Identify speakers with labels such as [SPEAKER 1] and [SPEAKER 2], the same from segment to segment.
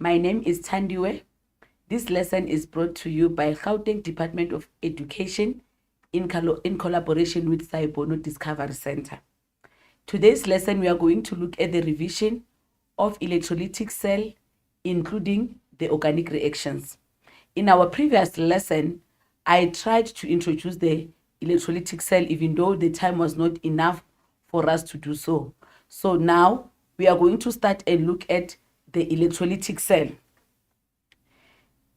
[SPEAKER 1] My name is Tandiwe. This lesson is brought to you by Gauteng Department of Education in collaboration with Saibono Discovery Center. Today's lesson, we are going to look at the revision of electrolytic cell, including the organic reactions. In our previous lesson, I tried to introduce the electrolytic cell, even though the time was not enough for us to do so. So now we are going to start and look at the electrolytic cell.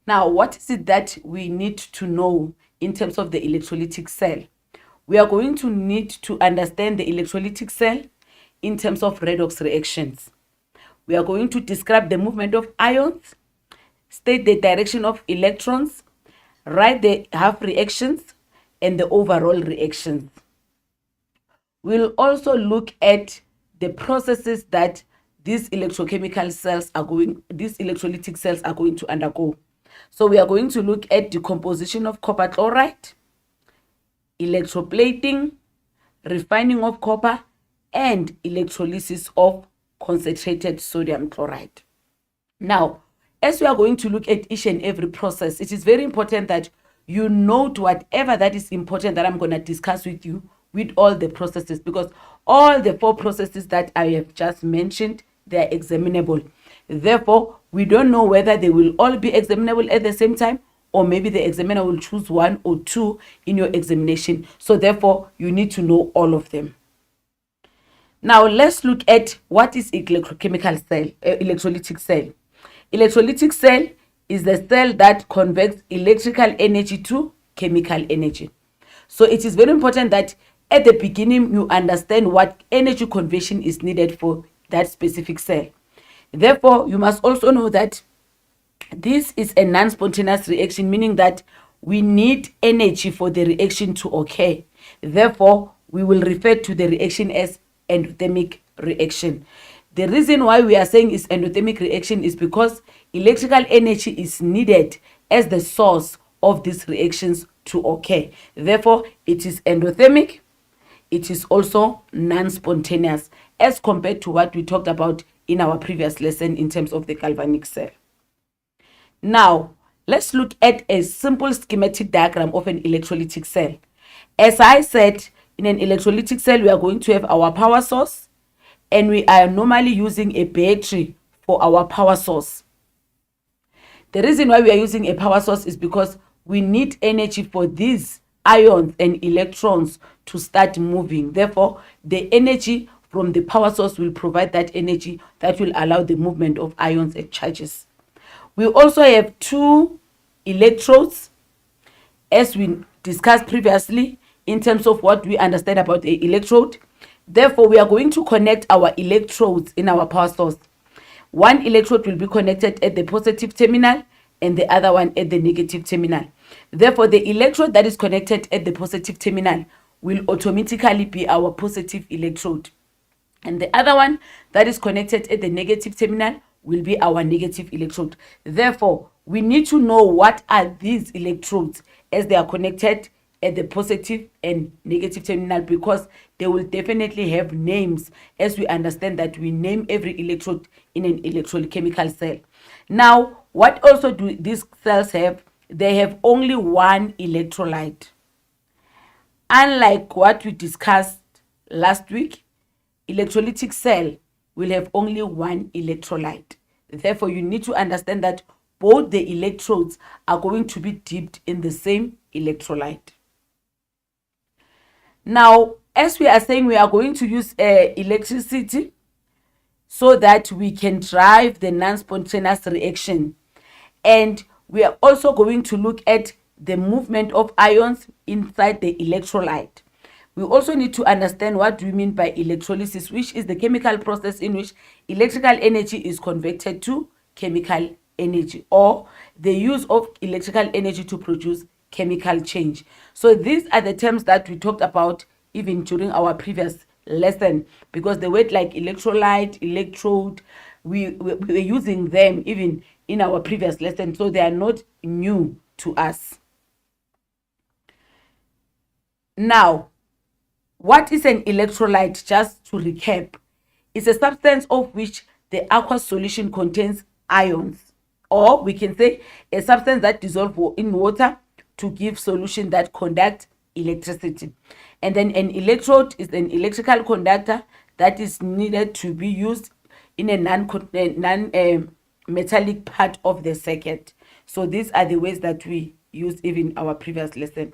[SPEAKER 1] Now, what is it that we need to know in terms of the electrolytic cell? We are going to need to understand the electrolytic cell in terms of redox reactions. We are going to describe the movement of ions, state the direction of electrons, write the half reactions, and the overall reactions. We'll also look at the processes that these electrolytic cells are going to undergo. So we are going to look at decomposition of copper chloride, electroplating, refining of copper, and electrolysis of concentrated sodium chloride. Now, as we are going to look at each and every process, it is very important that you note whatever that is important that I'm going to discuss with you with all the processes, because all the 4 processes that I have just mentioned, they are examinable. Therefore, we don't know whether they will all be examinable at the same time, or maybe the examiner will choose 1 or 2 in your examination. So therefore, you need to know all of them. Now, let's look at what is electrochemical cell, electrolytic cell. Electrolytic cell is the cell that converts electrical energy to chemical energy. So it is very important that at the beginning you understand what energy conversion is needed for that specific cell. Therefore, you must also know that this is a non-spontaneous reaction, meaning that we need energy for the reaction to occur. Therefore, we will refer to the reaction as endothermic reaction. The reason why we are saying it's endothermic reaction is because electrical energy is needed as the source of these reactions to occur. Therefore, it is endothermic. It is also non-spontaneous as compared to what we talked about in our previous lesson in terms of the galvanic cell. Now, let's look at a simple schematic diagram of an electrolytic cell. As I said, in an electrolytic cell, we are going to have our power source, and we are normally using a battery for our power source. The reason why we are using a power source is because we need energy for these ions and electrons to start moving. Therefore, the energy from the power source will provide that energy that will allow the movement of ions and charges. We also have 2 electrodes, as we discussed previously in terms of what we understand about the electrode. Therefore, we are going to connect our electrodes in our power source. One electrode will be connected at the positive terminal and the other one at the negative terminal. Therefore, the electrode that is connected at the positive terminal will automatically be our positive electrode. And the other one that is connected at the negative terminal will be our negative electrode. Therefore, we need to know what are these electrodes as they are connected at the positive and negative terminal, because they will definitely have names, as we understand that we name every electrode in an electrochemical cell. Now, what also do these cells have? They have only one electrolyte. Unlike what we discussed last week, electrolytic cell will have only one electrolyte. Therefore, you need to understand that both the electrodes are going to be dipped in the same electrolyte. Now, as we are saying, we are going to use electricity so that we can drive the non-spontaneous reaction. And we are also going to look at the movement of ions inside the electrolyte. We also need to understand what we mean by electrolysis, which is the chemical process in which electrical energy is converted to chemical energy, or the use of electrical energy to produce chemical change. So these are the terms that we talked about even during our previous lesson, because the word like electrolyte, electrode, we were using them even in our previous lesson, so they are not new to us. Now, what is an electrolyte? Just to recap, it's a substance of which the aqueous solution contains ions. or we can say a substance that dissolves in water to give solution that conduct electricity. And then an electrode is an electrical conductor that is needed to be used in a non-metallic part of the circuit. So these are the ways that we use even our previous lesson.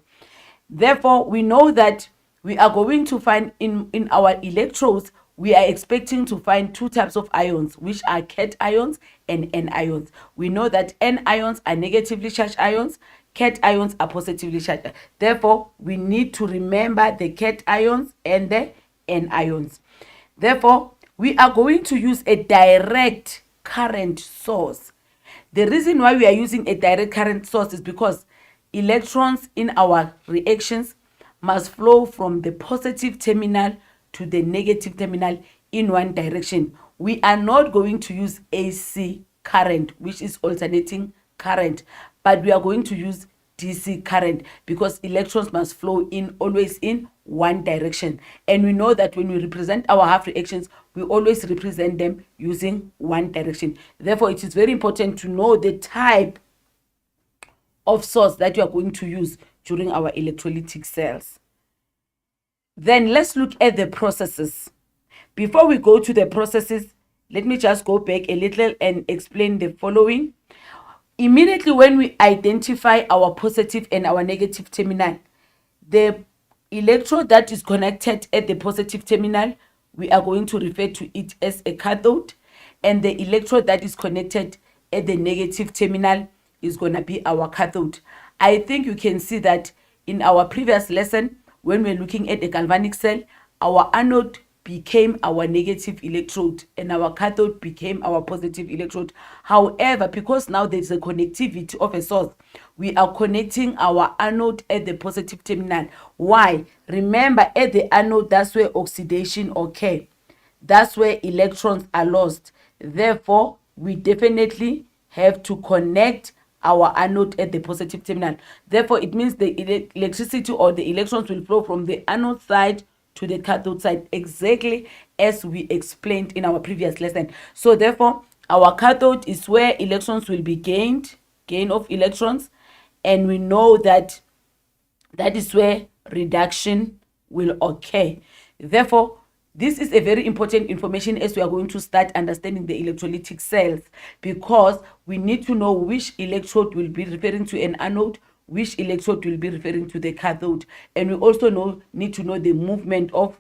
[SPEAKER 1] Therefore, we know that we are going to find in our electrodes, we are expecting to find two types of ions, which are cation ions and anions. We know that anions are negatively charged ions, cation ions are positively charged. Therefore, we need to remember the cation ions and the anions. Therefore, we are going to use a direct current source. The reason why we are using a direct current source is because electrons in our reactions must flow from the positive terminal to the negative terminal in one direction. We are not going to use AC current, which is alternating current, but we are going to use DC current because electrons must flow in always in one direction. And we know that when we represent our half reactions, we always represent them using one direction. Therefore, it is very important to know the type of source that you are going to use during our electrolytic cells. Then let's look at the processes. Before we go to the processes, let me just go back a little and explain the following. Immediately when we identify our positive and our negative terminal, the electrode that is connected at the positive terminal, we are going to refer to it as a cathode, and the electrode that is connected at the negative terminal is going to be our cathode. I think you can see that in our previous lesson, when we're looking at a galvanic cell, our anode became our negative electrode and our cathode became our positive electrode. However, because now there's a connectivity of a source, we are connecting our anode at the positive terminal. Why? Remember, at the anode, that's where oxidation occurs. That's where electrons are lost. Therefore, we definitely have to connect our anode at the positive terminal. Therefore, it means the electricity or the electrons will flow from the anode side to the cathode side, exactly as we explained in our previous lesson. So therefore, our cathode is where electrons will be gain of electrons, and we know that that is where reduction will occur. Therefore, this is a very important information as we are going to start understanding the electrolytic cells, because we need to know which electrode will be referring to an anode, which electrode will be referring to the cathode, and we also need to know the movement of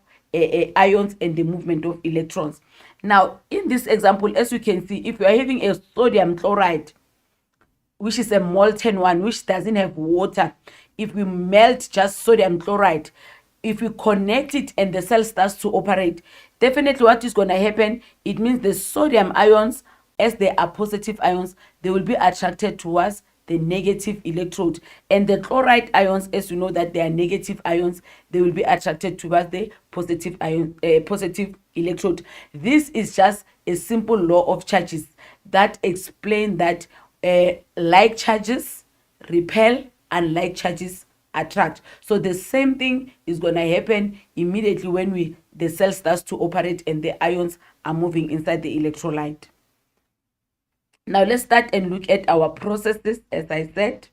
[SPEAKER 1] ions and the movement of electrons. Now, in this example, as you can see, if you are having a sodium chloride, which is a molten one, which doesn't have water, if we melt just sodium chloride, if we connect it and the cell starts to operate, definitely what is going to happen, it means the sodium ions, as they are positive ions, they will be attracted towards the negative electrode, and the chloride ions, as you know that they are negative ions, they will be attracted towards the positive ion, positive electrode. This is just a simple law of charges that explain that like charges repel and like charges attract. So the same thing is going to happen immediately when the cell starts to operate and the ions are moving inside the electrolyte. Now let's start and look at our processes. As I said,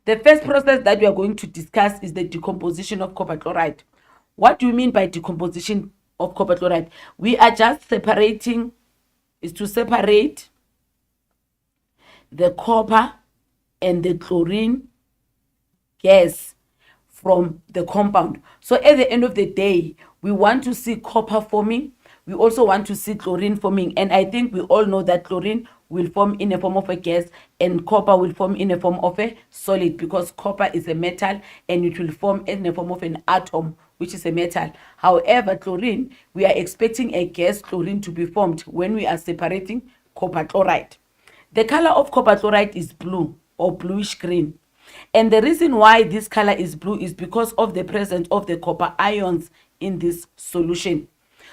[SPEAKER 1] the first process that we are going to discuss is the decomposition of copper chloride. What do you mean by decomposition of copper chloride? We are just separate the copper and the chlorine gas from the compound. So at the end of the day, we want to see copper forming. We also want to see chlorine forming. And I think we all know that chlorine will form in a form of a gas and copper will form in a form of a solid, because copper is a metal and it will form in a form of an atom, which is a metal. However, chlorine, we are expecting a gas chlorine to be formed when we are separating copper chloride. The color of copper chloride is blue or bluish green. And the reason why this color is blue is because of the presence of the copper ions in this solution.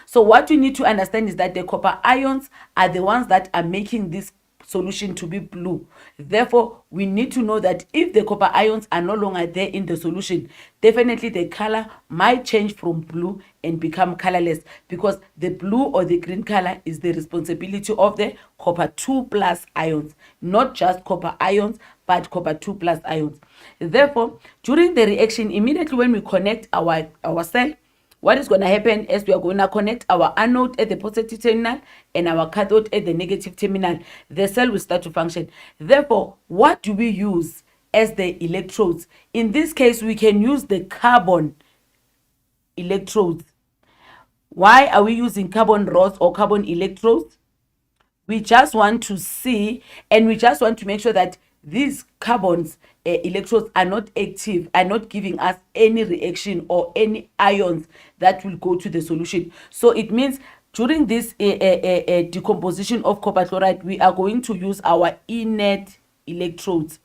[SPEAKER 1] So what you need to understand is that the copper ions are the ones that are making this solution to be blue. Therefore, we need to know that if the copper ions are no longer there in the solution, definitely the color might change from blue and become colorless, because the blue or the green color is the responsibility of the copper 2+ ions, not just copper ions, but copper 2+ ions. Therefore, during the reaction, immediately when we connect our cell, what is going to happen is we are going to connect our anode at the positive terminal and our cathode at the negative terminal. The cell will start to function. Therefore, what do we use as the electrodes? In this case, we can use the carbon electrodes. Why are we using carbon rods or carbon electrodes? We just want to see, and we just want to make sure that these carbons electrodes are not active, are not giving us any reaction or any ions that will go to the solution. So it means during this decomposition of copper chloride, we are going to use our inert electrodes,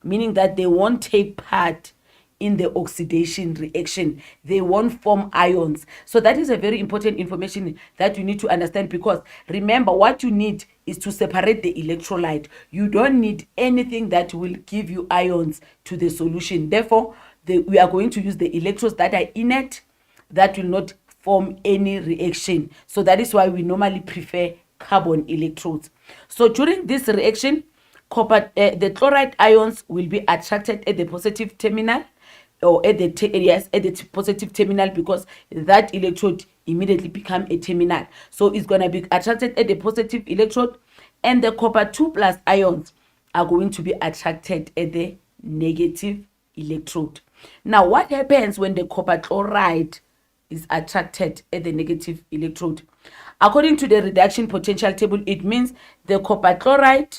[SPEAKER 1] meaning that they won't take part in the oxidation reaction. They won't form ions. So that is a very important information that you need to understand, because remember, what you need is to separate the electrolyte. You don't need anything that will give you ions to the solution. Therefore, we are going to use the electrodes that are inert, that will not form any reaction. So that is why we normally prefer carbon electrodes. So during this reaction, the chloride ions will be attracted at the positive terminal, or at the positive terminal, because that electrode immediately become a terminal. So it's going to be attracted at the positive electrode, and the copper 2+ ions are going to be attracted at the negative electrode. Now, what happens when the copper chloride is attracted at the negative electrode? According to the reduction potential table, it means the copper chloride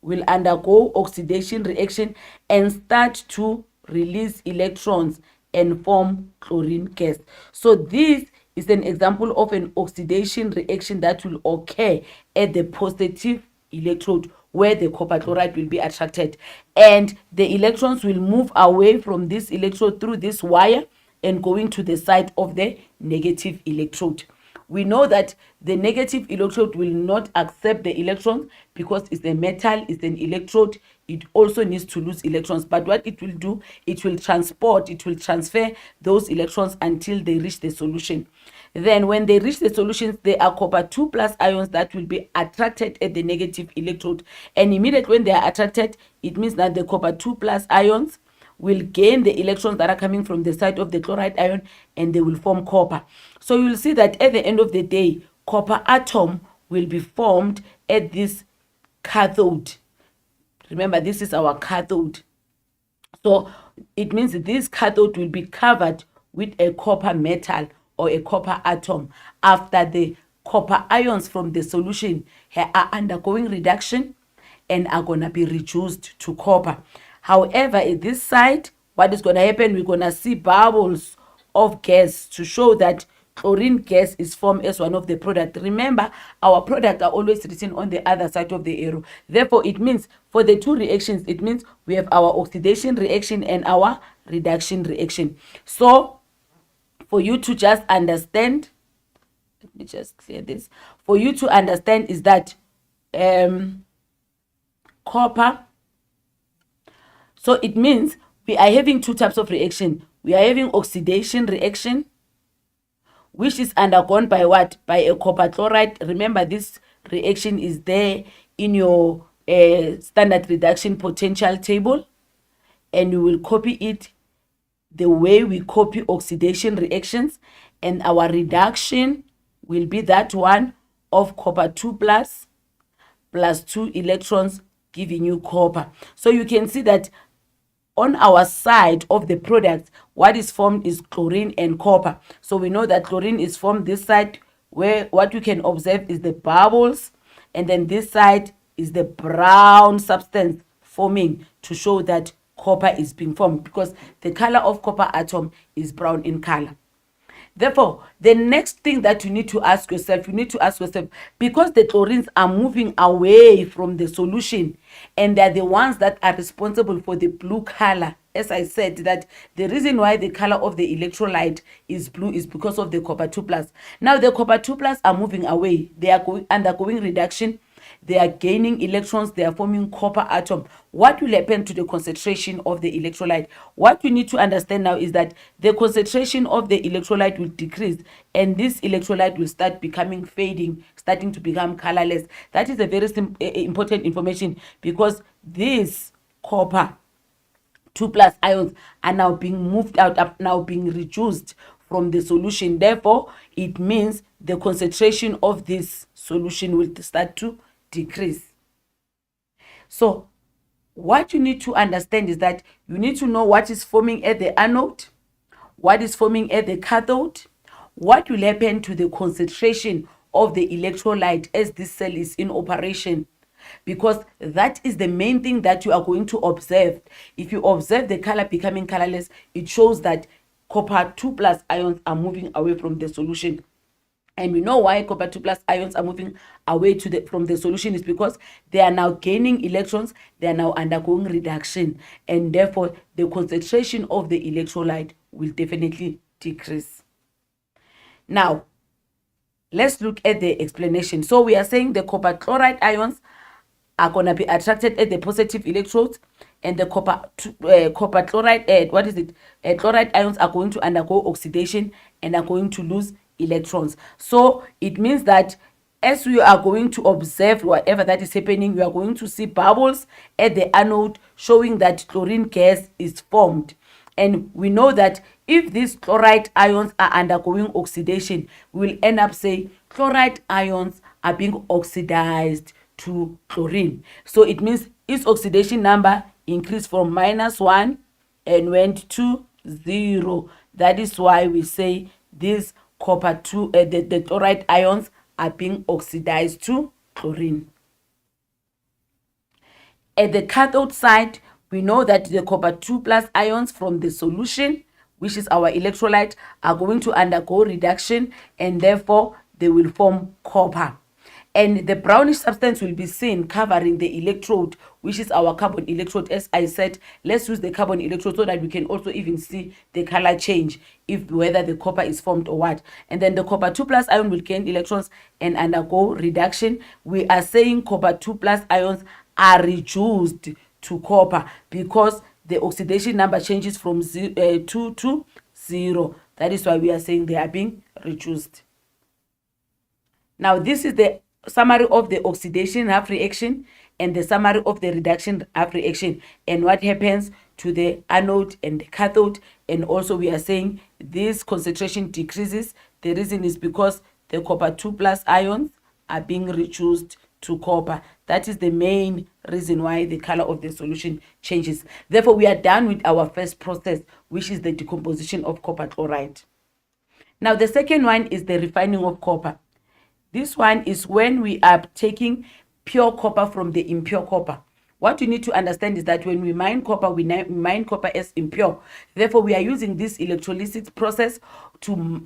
[SPEAKER 1] will undergo oxidation reaction and start to release electrons and form chlorine gas. So this is an example of an oxidation reaction that will occur at the positive electrode, where the copper chloride will be attracted, and the electrons will move away from this electrode through this wire and going to the side of the negative electrode. We know that the negative electrode will not accept the electrons, because it's a metal, it's an electrode. It also needs to lose electrons. But what it will do, it will transfer those electrons until they reach the solution. Then when they reach the solutions, there are copper 2+ ions that will be attracted at the negative electrode. And immediately when they are attracted, it means that the copper 2+ ions will gain the electrons that are coming from the side of the chloride ion, and they will form copper. So you will see that at the end of the day, copper atom will be formed at this cathode. Remember, this is our cathode. So it means this cathode will be covered with a copper metal or a copper atom after the copper ions from the solution are undergoing reduction and are going to be reduced to copper. However, at this side, what is going to happen, we're going to see bubbles of gas to show that chlorine gas is formed as one of the products. Remember, our products are always written on the other side of the arrow. Therefore, it means for the two reactions, it means we have our oxidation reaction and our reduction reaction. So, for you to just understand, let me just clear this. For you to understand is that copper, so it means we are having two types of reaction. We are having oxidation reaction, which is undergone by what? By a copper chloride. Remember, this reaction is there in your standard reduction potential table, and you will copy it the way we copy oxidation reactions, and our reduction will be that one of copper 2+ plus 2 electrons giving you copper. So you can see that on our side of the product, what is formed is chlorine and copper. So we know that chlorine is formed this side, where what you can observe is the bubbles, and then this side is the brown substance forming to show that copper is being formed, because the color of copper atom is brown in color. Therefore, the next thing that you need to ask yourself, because the chlorines are moving away from the solution, and they're the ones that are responsible for the blue color. As I said, that the reason why the color of the electrolyte is blue is because of the copper 2+. Now, the copper 2+ are moving away. They are undergoing reduction. they are gaining electrons, they are forming copper atom. What will happen to the concentration of the electrolyte? What you need to understand now is that the concentration of the electrolyte will decrease, and this electrolyte will start becoming fading, starting to become colorless. That is a very important information, because this copper 2+ ions are now being moved out, are now being reduced from the solution. Therefore, it means the concentration of this solution will start to decrease. So what you need to understand is that you need to know what is forming at the anode, what is forming at the cathode, what will happen to the concentration of the electrolyte as this cell is in operation, because that is the main thing that you are going to observe. If you observe the color becoming colorless, it shows that copper 2+ ions are moving away from the solution. And we know why copper 2+ ions are moving away from the solution is because they are now gaining electrons, they are now undergoing reduction, and therefore the concentration of the electrolyte will definitely decrease. Now, let's look at the explanation. So we are saying the copper chloride ions are going to be attracted at the positive electrodes, and the copper chloride chloride ions are going to undergo oxidation and are going to lose electrons. So it means that as we are going to observe whatever that is happening, we are going to see bubbles at the anode showing that chlorine gas is formed. And we know that if these chloride ions are undergoing oxidation, we will end up saying chloride ions are being oxidized to chlorine. So it means its oxidation number increased from -1 and went to 0. That is why we say these copper 2 the chloride ions are being oxidized to chlorine. At the cathode side, we know that the copper 2+ ions from the solution, which is our electrolyte, are going to undergo reduction, and therefore they will form copper. And the brownish substance will be seen covering the electrode, which is our carbon electrode. As I said, let's use the carbon electrode so that we can also even see the color change, whether the copper is formed or what. And then the copper 2+ ion will gain electrons and undergo reduction. We are saying copper 2+ ions are reduced to copper because the oxidation number changes from 2 to 0. That is why we are saying they are being reduced. Now, this is the summary of the oxidation half reaction and the summary of the reduction half reaction, and what happens to the anode and the cathode. And also we are saying this concentration decreases. The reason is because the copper 2+ ions are being reduced to copper. That is the main reason why the color of the solution changes. Therefore, we are done with our first process, which is the decomposition of copper chloride. Now, the second one is the refining of copper. This one is when we are taking pure copper from the impure copper. What you need to understand is that when we mine copper, we mine copper as impure. Therefore, we are using this electrolysis process to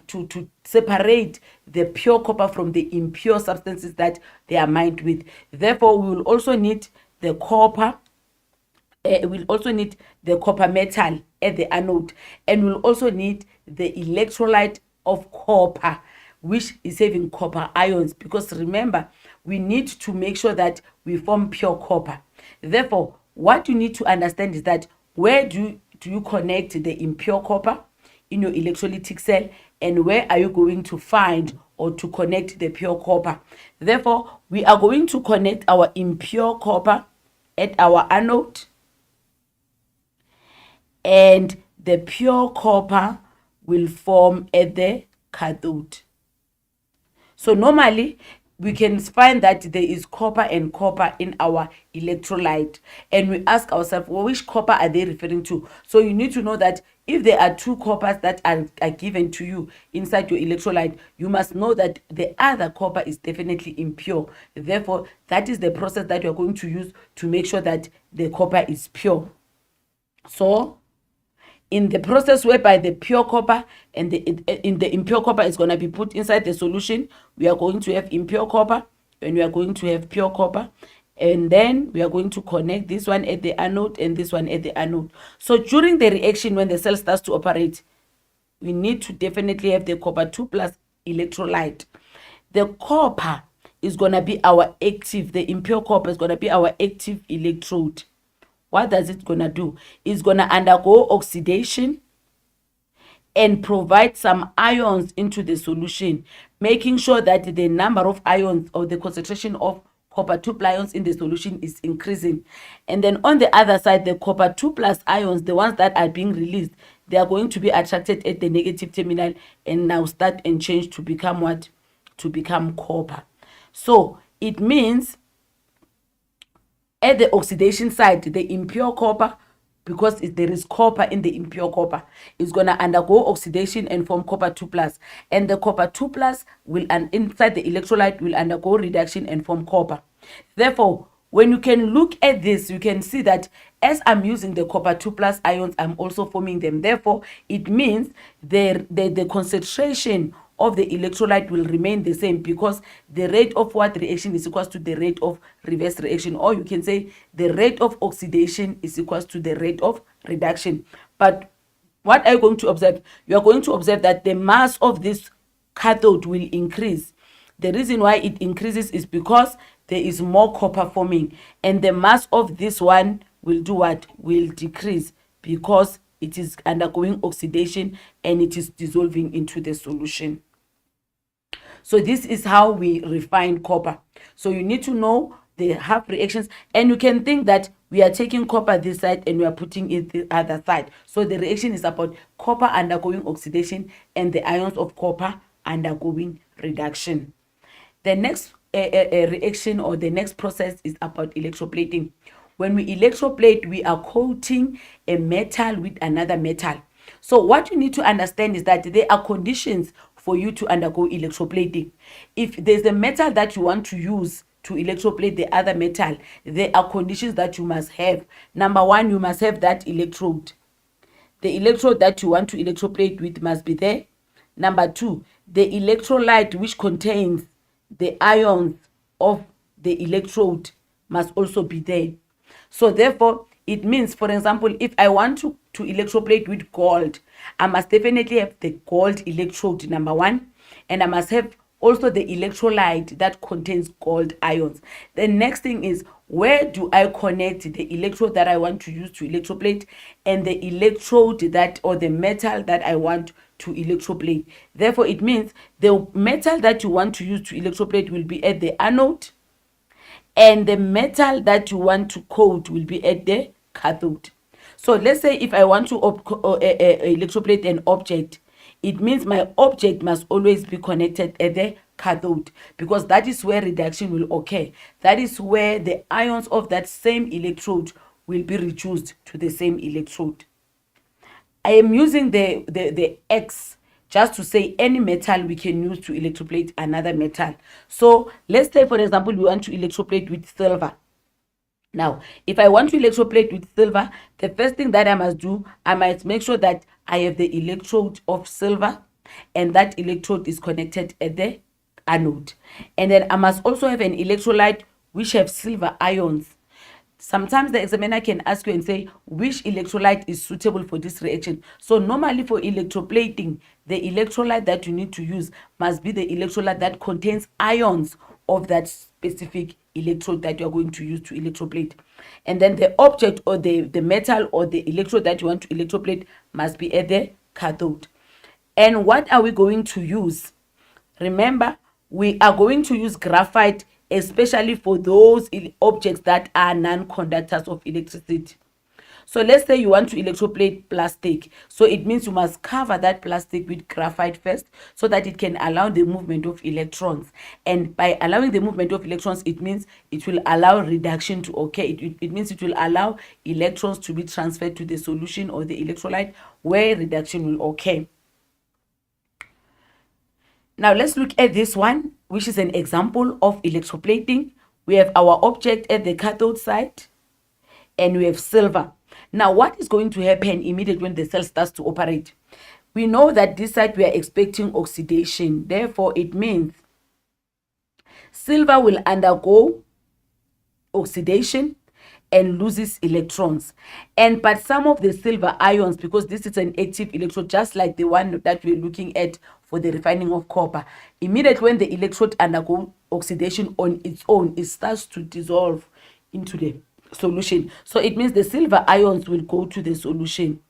[SPEAKER 1] separate the pure copper from the impure substances that they are mined with. Therefore, we will also need the copper. We'll also need the copper metal at the anode, and we'll also need the electrolyte of copper, which is having copper ions, because remember, we need to make sure that we form pure copper. Therefore, what you need to understand is that where do you connect the impure copper in your electrolytic cell, and where are you going to find or to connect the pure copper? Therefore, we are going to connect our impure copper at our anode, and the pure copper will form at the cathode. So normally we can find that there is copper and copper in our electrolyte, and we ask ourselves, well, which copper are they referring to? So you need to know that if there are 2 coppers that are given to you inside your electrolyte, you must know that the other copper is definitely impure. Therefore, that is the process that you're going to use to make sure that the copper is pure. So in the process whereby the pure copper and the impure copper is going to be put inside the solution, we are going to have impure copper and we are going to have pure copper, and then we are going to connect this one at the anode and this one at the anode. So during the reaction, when the cell starts to operate, we need to definitely have the copper 2+ electrolyte. The copper is going to be our active, the impure copper is going to be our active electrode. What does it going to do? It's going to undergo oxidation and provide some ions into the solution, making sure that the number of ions or the concentration of copper 2 ions in the solution is increasing. And then on the other side, the copper 2 plus ions, the ones that are being released, they are going to be attracted at the negative terminal and now start and change to become what? To become copper. So it means at the oxidation side, the impure copper, because there is copper in the impure copper, is going to undergo oxidation and form copper 2 plus, and the copper 2 plus will, and inside the electrolyte, will undergo reduction and form copper. Therefore, when you can look at this, you can see that as I'm using the copper 2 plus ions, I'm also forming them. Therefore, it means the concentration of the electrolyte will remain the same, because the rate of what reaction is equals to the rate of reverse reaction, or you can say the rate of oxidation is equals to the rate of reduction. But what are you going to observe? You are going to observe that the mass of this cathode will increase. The reason why it increases is because there is more copper forming, and the mass of this one will do what? Will decrease, because it is undergoing oxidation and it is dissolving into the solution. So this is how we refine copper. So you need to know the half reactions, and you can think that we are taking copper this side and we are putting it the other side. So the reaction is about copper undergoing oxidation and the ions of copper undergoing reduction. The next reaction, or the next process, is about electroplating. When we electroplate, we are coating a metal with another metal. So what you need to understand is that there are conditions for you to undergo electroplating. If there's a metal that you want to use to electroplate the other metal, there are conditions that you must have. Number one, you must have that electrode. The electrode that you want to electroplate with must be there. Number two, the electrolyte which contains the ions of the electrode must also be there. So therefore, it means, for example, if I want to electroplate with gold, I must definitely have the gold electrode, number one, and I must have also the electrolyte that contains gold ions. The next thing is, where do I connect the electrode that I want to use to electroplate and the electrode that, or the metal that I want to electroplate? Therefore, it means the metal that you want to use to electroplate will be at the anode, and the metal that you want to coat will be at the cathode. So let's say if I want to electroplate an object, it means my object must always be connected at the cathode, because that is where reduction will occur. That is where the ions of that same electrode will be reduced to the same electrode. I am using the X just to say any metal we can use to electroplate another metal. So let's say, for example, we want to electroplate with silver. Now, if I want to electroplate with silver, the first thing that I must do, I must make sure that I have the electrode of silver, and that electrode is connected at the anode. And then I must also have an electrolyte which have silver ions. Sometimes the examiner can ask you and say, which electrolyte is suitable for this reaction? So normally for electroplating, the electrolyte that you need to use must be the electrolyte that contains ions of that specific electrode that you're going to use to electroplate. And then the object, or the metal, or the electrode that you want to electroplate must be at the cathode. And what are we going to use? Remember, we are going to use graphite, especially for those objects that are non-conductors of electricity. So let's say you want to electroplate plastic. So it means you must cover that plastic with graphite first, so that it can allow the movement of electrons. And by allowing the movement of electrons, it means it will allow reduction to occur. It means it will allow electrons to be transferred to the solution or the electrolyte, where reduction will occur. Now let's look at this one, which is an example of electroplating. We have our object at the cathode side, and we have silver. Now, what is going to happen immediately when the cell starts to operate? We know that this side we are expecting oxidation. Therefore, it means silver will undergo oxidation, and loses electrons. And but some of the silver ions, because this is an active electrode, just like the one that we're looking at for the refining of copper, immediately when the electrode undergoes oxidation on its own, it starts to dissolve into the solution. So it means the silver ions will go to the solution.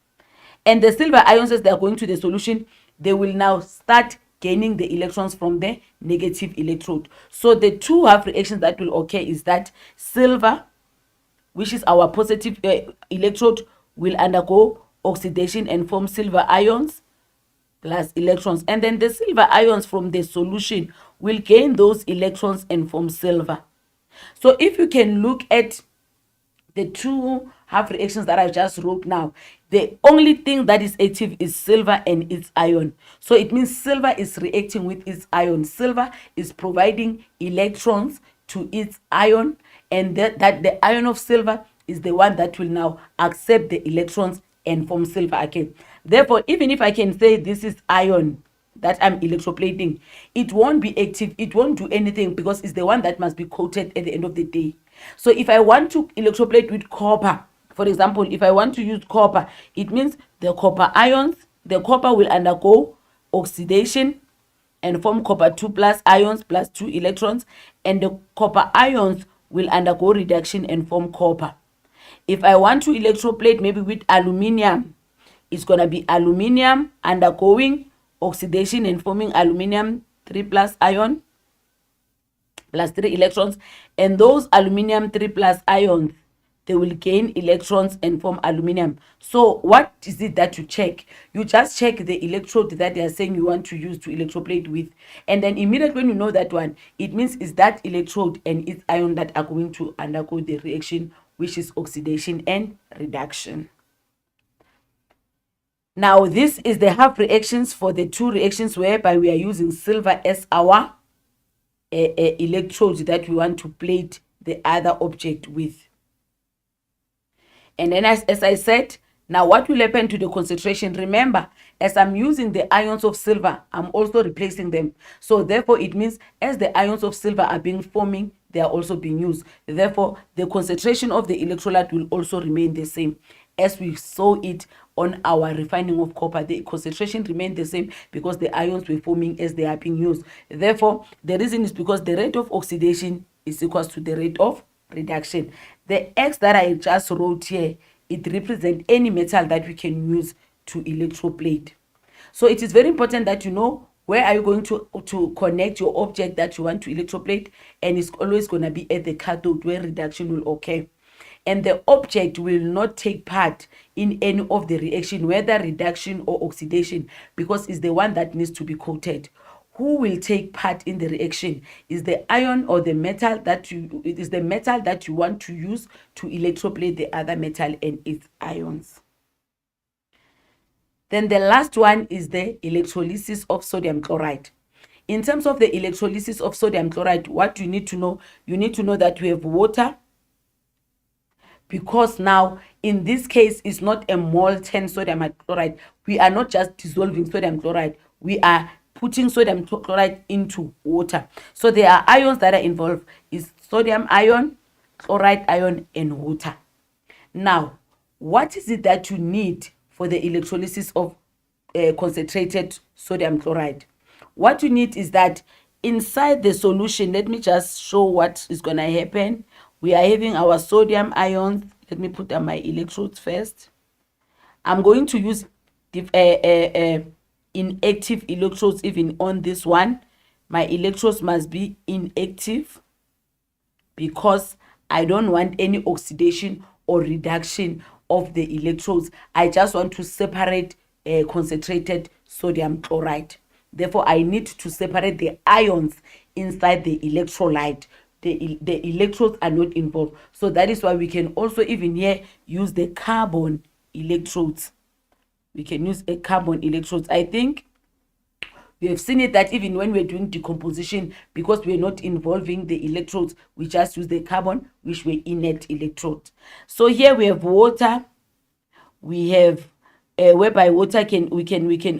[SPEAKER 1] And the silver ions, as they are going to the solution, they will now start gaining the electrons from the negative electrode. So the two half reactions that will occur is that silver, which is our positive electrode, will undergo oxidation and form silver ions plus electrons. And then the silver ions from the solution will gain those electrons and form silver. So if you can look at the two half reactions that I just wrote now, the only thing that is active is silver and its ion. So it means silver is reacting with its ion. Silver is providing electrons to its ion, and that the ion of silver is the one that will now accept the electrons and form silver again. Therefore, even if I can say this is ion that I'm electroplating, it won't be active, it won't do anything, because it's the one that must be coated at the end of the day. So if I want to electroplate with copper, for example, if I want to use copper, it means the copper ions, the copper will undergo oxidation and form copper 2 plus ions plus 2 electrons, and the copper ions will undergo reduction and form copper. If I want to electroplate maybe with aluminium, it's going to be aluminium undergoing oxidation and forming aluminium 3 plus ion plus 3 electrons, and those aluminium 3 plus ions, they will gain electrons and form aluminium. So what is it that you check? You just check the electrode that they are saying you want to use to electroplate with, and then immediately when you know that one, it means it's that electrode and its ion that are going to undergo the reaction, which is oxidation and reduction. Now this is the half reactions for the two reactions whereby we are using silver as our electrode that we want to plate the other object with. And then as I said, now what will happen to the concentration? Remember, as I'm using the ions of silver, I'm also replacing them. So therefore it means as the ions of silver are being forming, they are also being used. Therefore the concentration of the electrolyte will also remain the same. As we saw it on our refining of copper, the concentration remained the same because the ions were forming as they are being used. Therefore the reason is because the rate of oxidation is equal to the rate of reduction. The X that I just wrote here, it represents any metal that we can use to electroplate. So it is very important that you know where are you going to connect your object that you want to electroplate, and it's always going to be at the cathode where reduction will occur. And the object will not take part in any of the reaction, whether reduction or oxidation, because it's the one that needs to be coated. Who will take part in the reaction is the ion or the metal that you, it is the metal that you want to use to electroplate the other metal and its ions. Then the last one is the electrolysis of sodium chloride. In terms of the electrolysis of sodium chloride, what you need to know that we have water, because now in this case it's not a molten sodium chloride. We are not just dissolving sodium chloride, we are putting sodium chloride into water. So there are ions that are involved, is sodium ion, chloride ion, and water. Now what is it that you need for the electrolysis of concentrated sodium chloride? What you need is that inside the solution, let me just show what is going to happen. We are having our sodium ions. Let me put on my electrodes first. I'm going to use inactive electrodes even on this one. My electrodes must be inactive because I don't want any oxidation or reduction of the electrodes. I just want to separate concentrated sodium chloride. Therefore, I need to separate the ions inside the electrolyte. The electrodes are not involved. So that is why we can also even here use the carbon electrodes. We can use a carbon electrodes. I think we have seen it that even when we're doing decomposition, because we're not involving the electrodes, we just use the carbon, which were inert electrodes. So here we have water. We have whereby water we can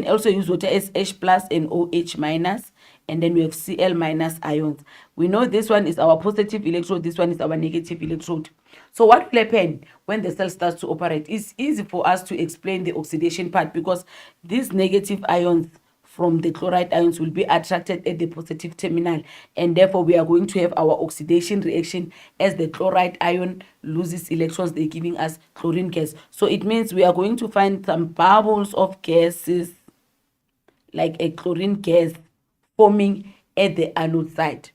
[SPEAKER 1] also use water as H plus and OH minus, and then we have Cl minus ions. We know this one is our positive electrode, this one is our negative electrode. So what will happen when the cell starts to operate? It's easy for us to explain the oxidation part, because these negative ions from the chloride ions will be attracted at the positive terminal, and therefore we are going to have our oxidation reaction. As the chloride ion loses electrons, they're giving us chlorine gas. So it means we are going to find some bubbles of gases like a chlorine gas forming at the anode side,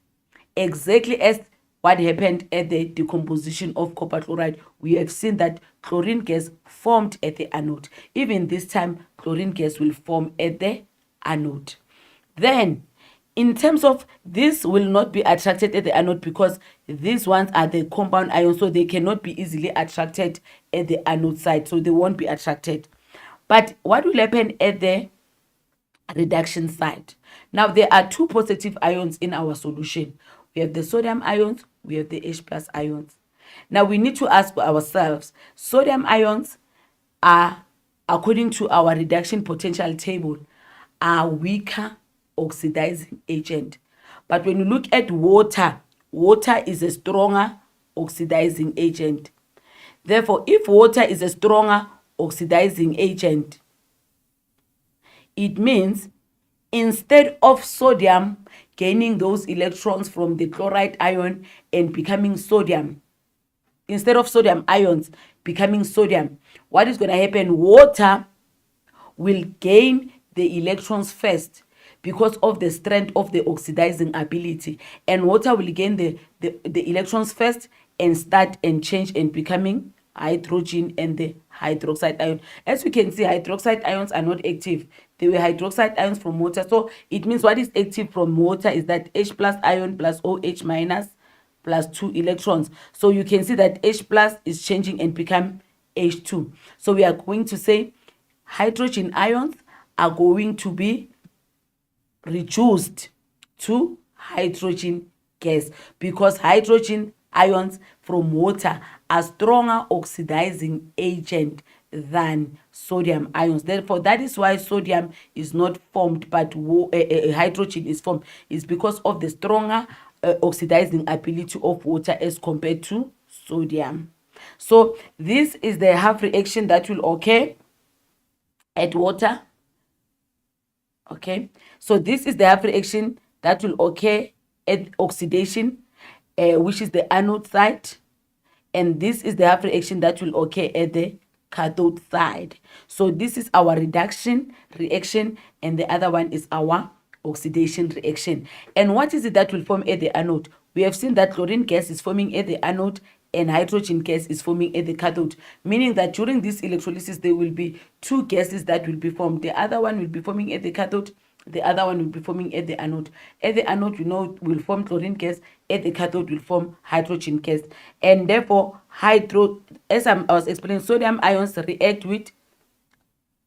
[SPEAKER 1] exactly as what happened at the decomposition of copper chloride. We have seen that chlorine gas formed at the anode. Even this time, chlorine gas will form at the anode. Then, in terms of this, will not be attracted at the anode because these ones are the compound ions, so they cannot be easily attracted at the anode side, so they won't be attracted. But what will happen at the reduction side? Now, there are two positive ions in our solution. We have the sodium ions, we have the H plus ions. Now, we need to ask ourselves, sodium ions are, according to our reduction potential table, are weaker oxidizing agent. But when you look at water, water is a stronger oxidizing agent. Therefore, if water is a stronger oxidizing agent, it means instead of sodium gaining those electrons from the chloride ion and becoming sodium, instead of sodium ions becoming sodium, what is going to happen? Water will gain the electrons first because of the strength of the oxidizing ability, and water will gain the electrons first and start and change and becoming hydrogen and the hydroxide ion. As we can see, hydroxide ions are not active. They were hydroxide ions from water. So it means what is active from water is that H plus ion plus OH minus plus 2 electrons. So you can see that H plus is changing and become H2. So we are going to say hydrogen ions are going to be reduced to hydrogen gas because hydrogen ions from water are stronger oxidizing agent than sodium ions. Therefore, that is why sodium is not formed, but hydrogen is formed. It's because of the stronger oxidizing ability of water as compared to sodium. So this is the half reaction that will occur at water. Okay, so this is the half reaction that will occur at oxidation, which is the anode side, and this is the half reaction that will occur at the cathode side. So this is our reduction reaction, and the other one is our oxidation reaction. And what is it that will form at the anode? We have seen that chlorine gas is forming at the anode and hydrogen gas is forming at the cathode, meaning that during this electrolysis there will be two gases that will be formed. The other one will be forming at the cathode, the other one will be forming at the anode. At the anode, you know, will form chlorine gas, at the cathode will form hydrogen gas, and therefore as I was explaining, sodium ions react with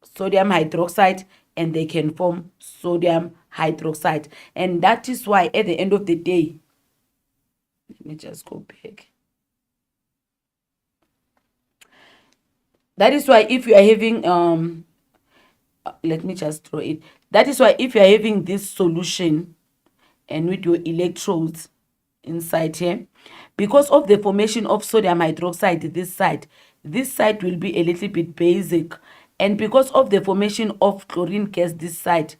[SPEAKER 1] sodium hydroxide and they can form sodium hydroxide. And that is why at the end of the day, let me just go back. That is why if you are having let me just draw it. That is why if you are having this solution and with your electrodes inside here, because of the formation of sodium hydroxide, this side will be a little bit basic, and because of the formation of chlorine gas, this side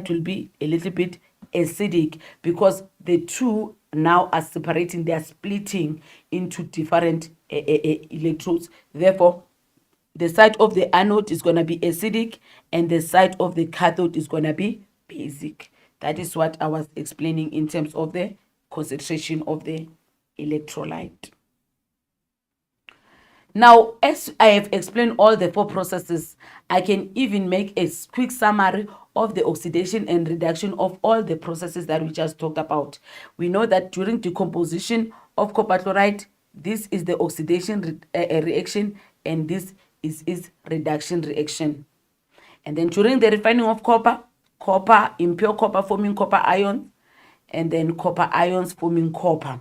[SPEAKER 1] will be a little bit acidic, because the two now are separating, they are splitting into different electrodes. Therefore, the side of the anode is going to be acidic and the side of the cathode is going to be basic. That is what I was explaining in terms of the concentration of the electrolyte. Now, as I have explained all the four processes, I can even make a quick summary of the oxidation and reduction of all the processes that we just talked about. We know that during decomposition of copper chloride, this is the oxidation reaction, and this is reduction reaction. And then during the refining of copper, impure copper forming copper ions, and then copper ions forming copper.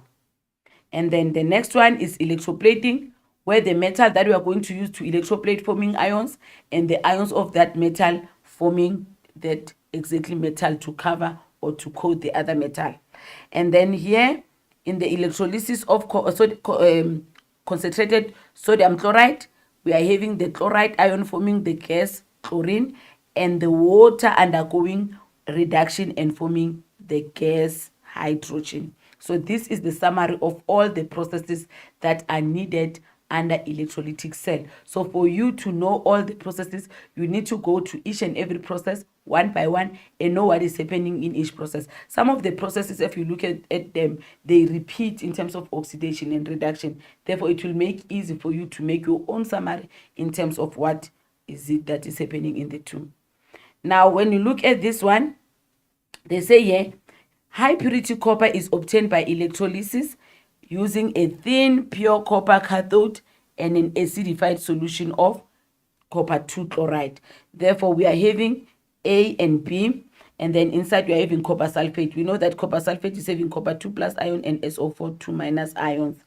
[SPEAKER 1] And then the next one is electroplating, where the metal that we are going to use to electroplate forming ions, and the ions of that metal forming that exactly metal to cover or to coat the other metal. And then here in the electrolysis of concentrated sodium chloride, we are having the chloride ion forming the gas chlorine and the water undergoing reduction and forming the gas hydrogen. So this is the summary of all the processes that are needed under electrolytic cell. So for you to know all the processes, you need to go to each and every process one by one and know what is happening in each process. Some of the processes, if you look at them, they repeat in terms of oxidation and reduction. Therefore, it will make easy for you to make your own summary in terms of what is it that is happening in the two. Now, when you look at this one, they say here, high purity copper is obtained by electrolysis using a thin pure copper cathode and an acidified solution of copper 2 chloride. Therefore, we are having A and B, and then inside we are having copper sulfate. We know that copper sulfate is having copper 2 plus ion and SO4 2 minus ions.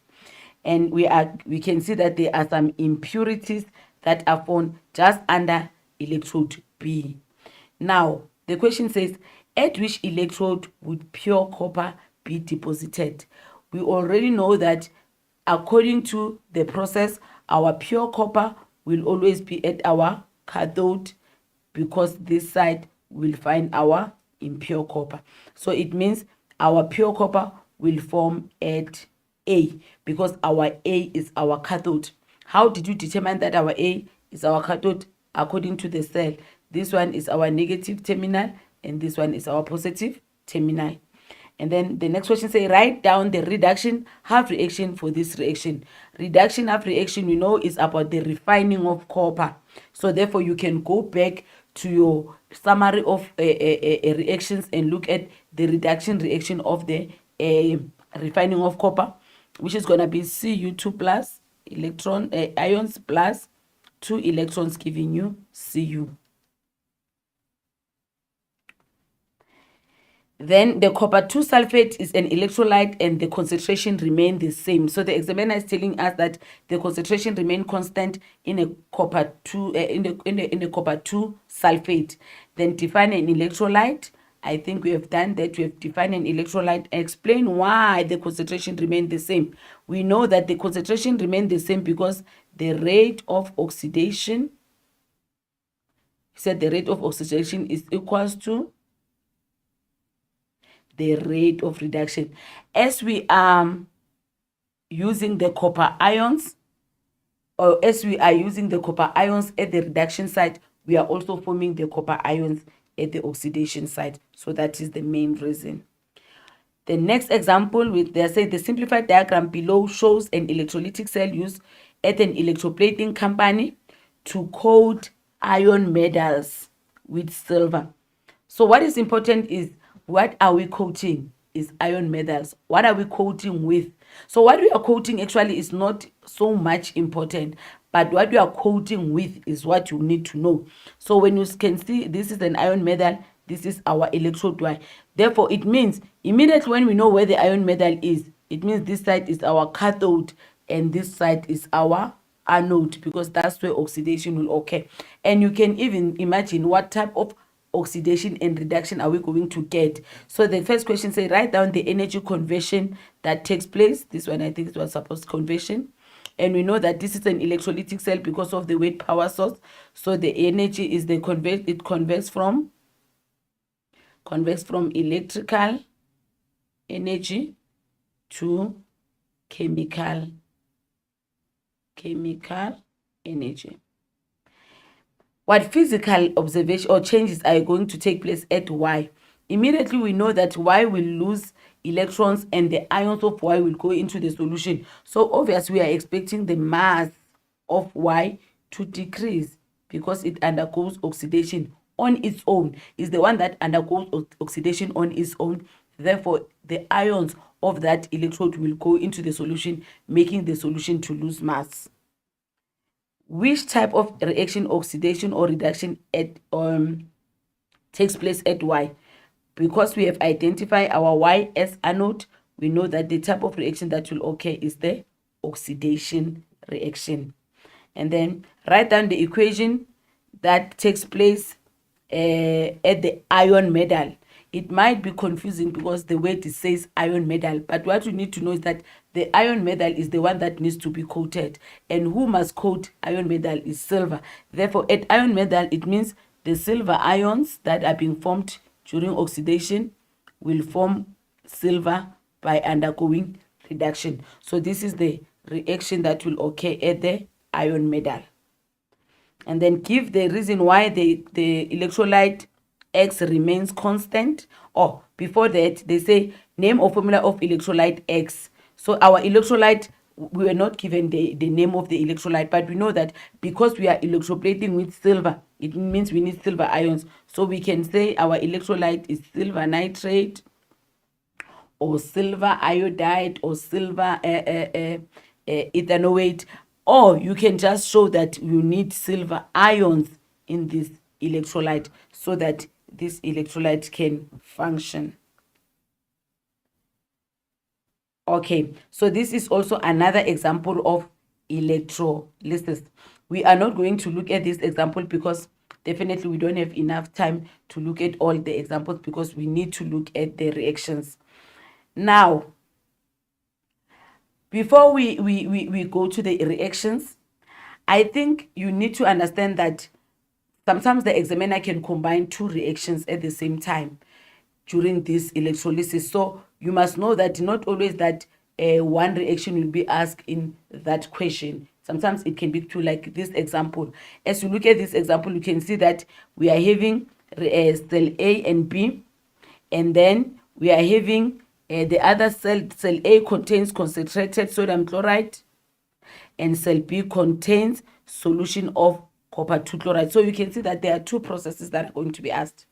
[SPEAKER 1] And we can see that there are some impurities that are found just under electrode B. Now, the question says, at which electrode would pure copper be deposited? We already know that according to the process, our pure copper will always be at our cathode, because this side will find our impure copper. So it means our pure copper will form at A, because our A is our cathode. How did you determine that our A is our cathode? According to the cell, this one is our negative terminal and this one is our positive terminal. And then the next question say, write down the reduction half reaction for this reaction. Reduction half reaction, we know, is about the refining of copper. So therefore, you can go back to your summary of reactions and look at the reduction reaction of the refining of copper, which is going to be Cu2 plus ions plus 2 electrons, giving you Cu. Then the copper 2 sulfate is an electrolyte and the concentration remain the same. So the examiner is telling us that the concentration remain constant in a copper 2 in the copper 2 sulfate. Then define an electrolyte. I think we have done that. We have defined an electrolyte and explain why the concentration remain the same. We know that the concentration remain the same because the rate of oxidation, the rate of oxidation is equals to the rate of reduction. As we are using the copper ions, or as we are using the copper ions at the reduction side, we are also forming the copper ions at the oxidation side. So that is the main reason. The next example, they say the simplified diagram below shows an electrolytic cell used at an electroplating company to coat iron metals with silver. So what is important is, what are we coating? Is iron metals. What are we coating with? So what we are coating actually is not so much important, but what we are coating with is what you need to know. So when you can see, this is an iron metal, this is our electrode Y. Therefore, it means immediately when we know where the iron metal is, it means this side is our cathode and this side is our anode, because that's where oxidation will occur. And you can even imagine what type of oxidation and reduction are we going to get. So the first question say, write down the energy conversion that takes place. This one, I think it was supposed conversion. And we know that this is an electrolytic cell because of the weight power source. So the energy is it converts from electrical energy to chemical energy. What physical observation or changes are going to take place at Y? Immediately we know that Y will lose electrons and the ions of Y will go into the solution. So obviously we are expecting the mass of Y to decrease because it undergoes oxidation on its own. Is the one that undergoes oxidation on its own. Therefore, the ions of that electrode will go into the solution, making the solution to lose mass. Which type of reaction, oxidation or reduction takes place at Y? Because we have identified our Y as anode, we know that the type of reaction that will occur is the oxidation reaction. And then write down the equation that takes place at the iron metal. it might be confusing because the word says iron medal, but what you need to know is that the iron medal is the one that needs to be coated, and who must coat iron medal is silver. Therefore, at iron medal, it means the silver ions that are being formed during oxidation will form silver by undergoing reduction. So this is the reaction that will occur at the iron medal. And then give the reason why the electrolyte X remains constant. Or before that, they say name or formula of electrolyte X. So our electrolyte, we were not given the name of the electrolyte, but we know that because we are electroplating with silver, it means we need silver ions. So we can say our electrolyte is silver nitrate, or silver iodide, or silver ethanoate. Or you can just show that you need silver ions in this electrolyte so that this electrolyte can function. Okay, so this is also another example of electrolysis. We are not going to look at this example because definitely we don't have enough time to look at all the examples, because we need to look at the reactions. Now, before we go to the reactions, I think you need to understand that sometimes the examiner can combine two reactions at the same time during this electrolysis. So you must know that not always that one reaction will be asked in that question. Sometimes it can be two, like this example. As you look at this example, you can see that we are having cell A and B, and then we are having the other cell A contains concentrated sodium chloride, and cell B contains solution of copper 2 chloride. So you can see that there are two processes that are going to be asked.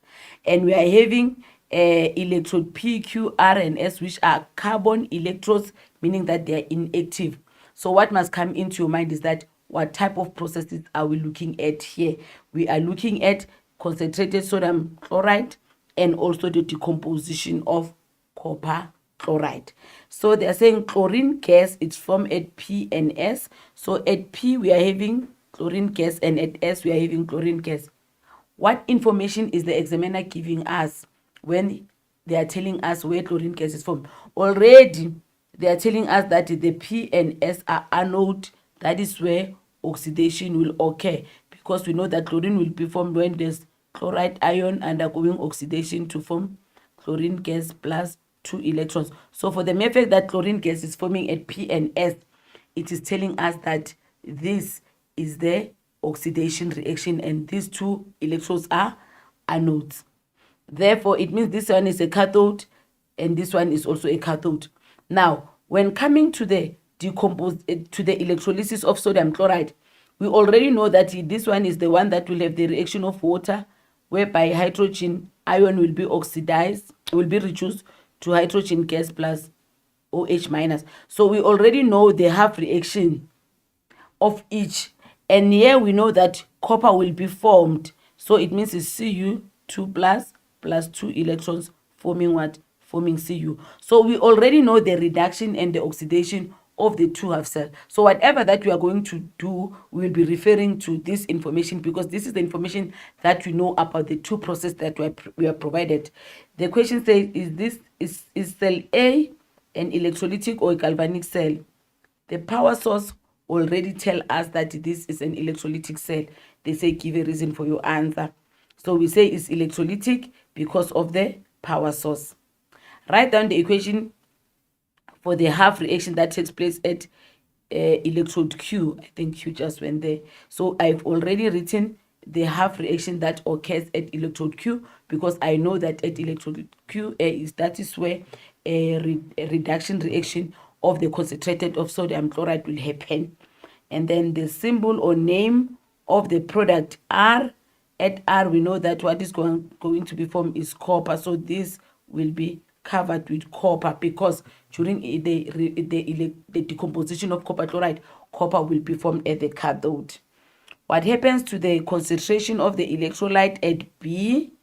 [SPEAKER 1] And we are having electrode P, Q, R, and S, which are carbon electrodes, meaning that they are inactive. So what must come into your mind is that what type of processes are we looking at here? We are looking at concentrated sodium chloride and also the decomposition of copper chloride. So they are saying chlorine gas is formed at P and S. So at P we are having chlorine gas, and at S we are having chlorine gas. What information is the examiner giving us when they are telling us where chlorine gas is formed? Already they are telling us that the P and S are anode. That is where oxidation will occur, because we know that chlorine will be formed when there's chloride ion undergoing oxidation to form chlorine gas plus 2 electrons. So for the mere fact that chlorine gas is forming at P and S, it is telling us that this is the oxidation reaction, and these 2 electrodes are anodes. Therefore, it means this one is a cathode and this one is also a cathode. Now, when coming to the electrolysis of sodium chloride, we already know that this one is the one that will have the reaction of water, whereby hydrogen ion will be oxidized, will be reduced to hydrogen gas plus OH minus. So we already know the half reaction of each, and here we know that copper will be formed. So it means it's Cu2 plus 2 electrons forming what? Forming Cu. So we already know the reduction and the oxidation of the 2 half cell. So whatever that we are going to do, we will be referring to this information, because this is the information that we know about the 2 processes that we are provided. The question says, is cell A an electrolytic or a galvanic cell? The power source already tell us that this is an electrolytic cell. They say give a reason for your answer. So we say it's electrolytic because of the power source. Write down the equation for the half reaction that takes place at electrode Q. I think Q just went there. So I've already written the half reaction that occurs at electrode Q, because I know that at electrode Q that is where a reduction reaction of the concentrated of sodium chloride will happen. And then the symbol or name of the product R. At R we know that what is going to be formed is copper. So this will be covered with copper, because during the decomposition of copper chloride, copper will be formed at the cathode. What happens to the concentration of the electrolyte at B?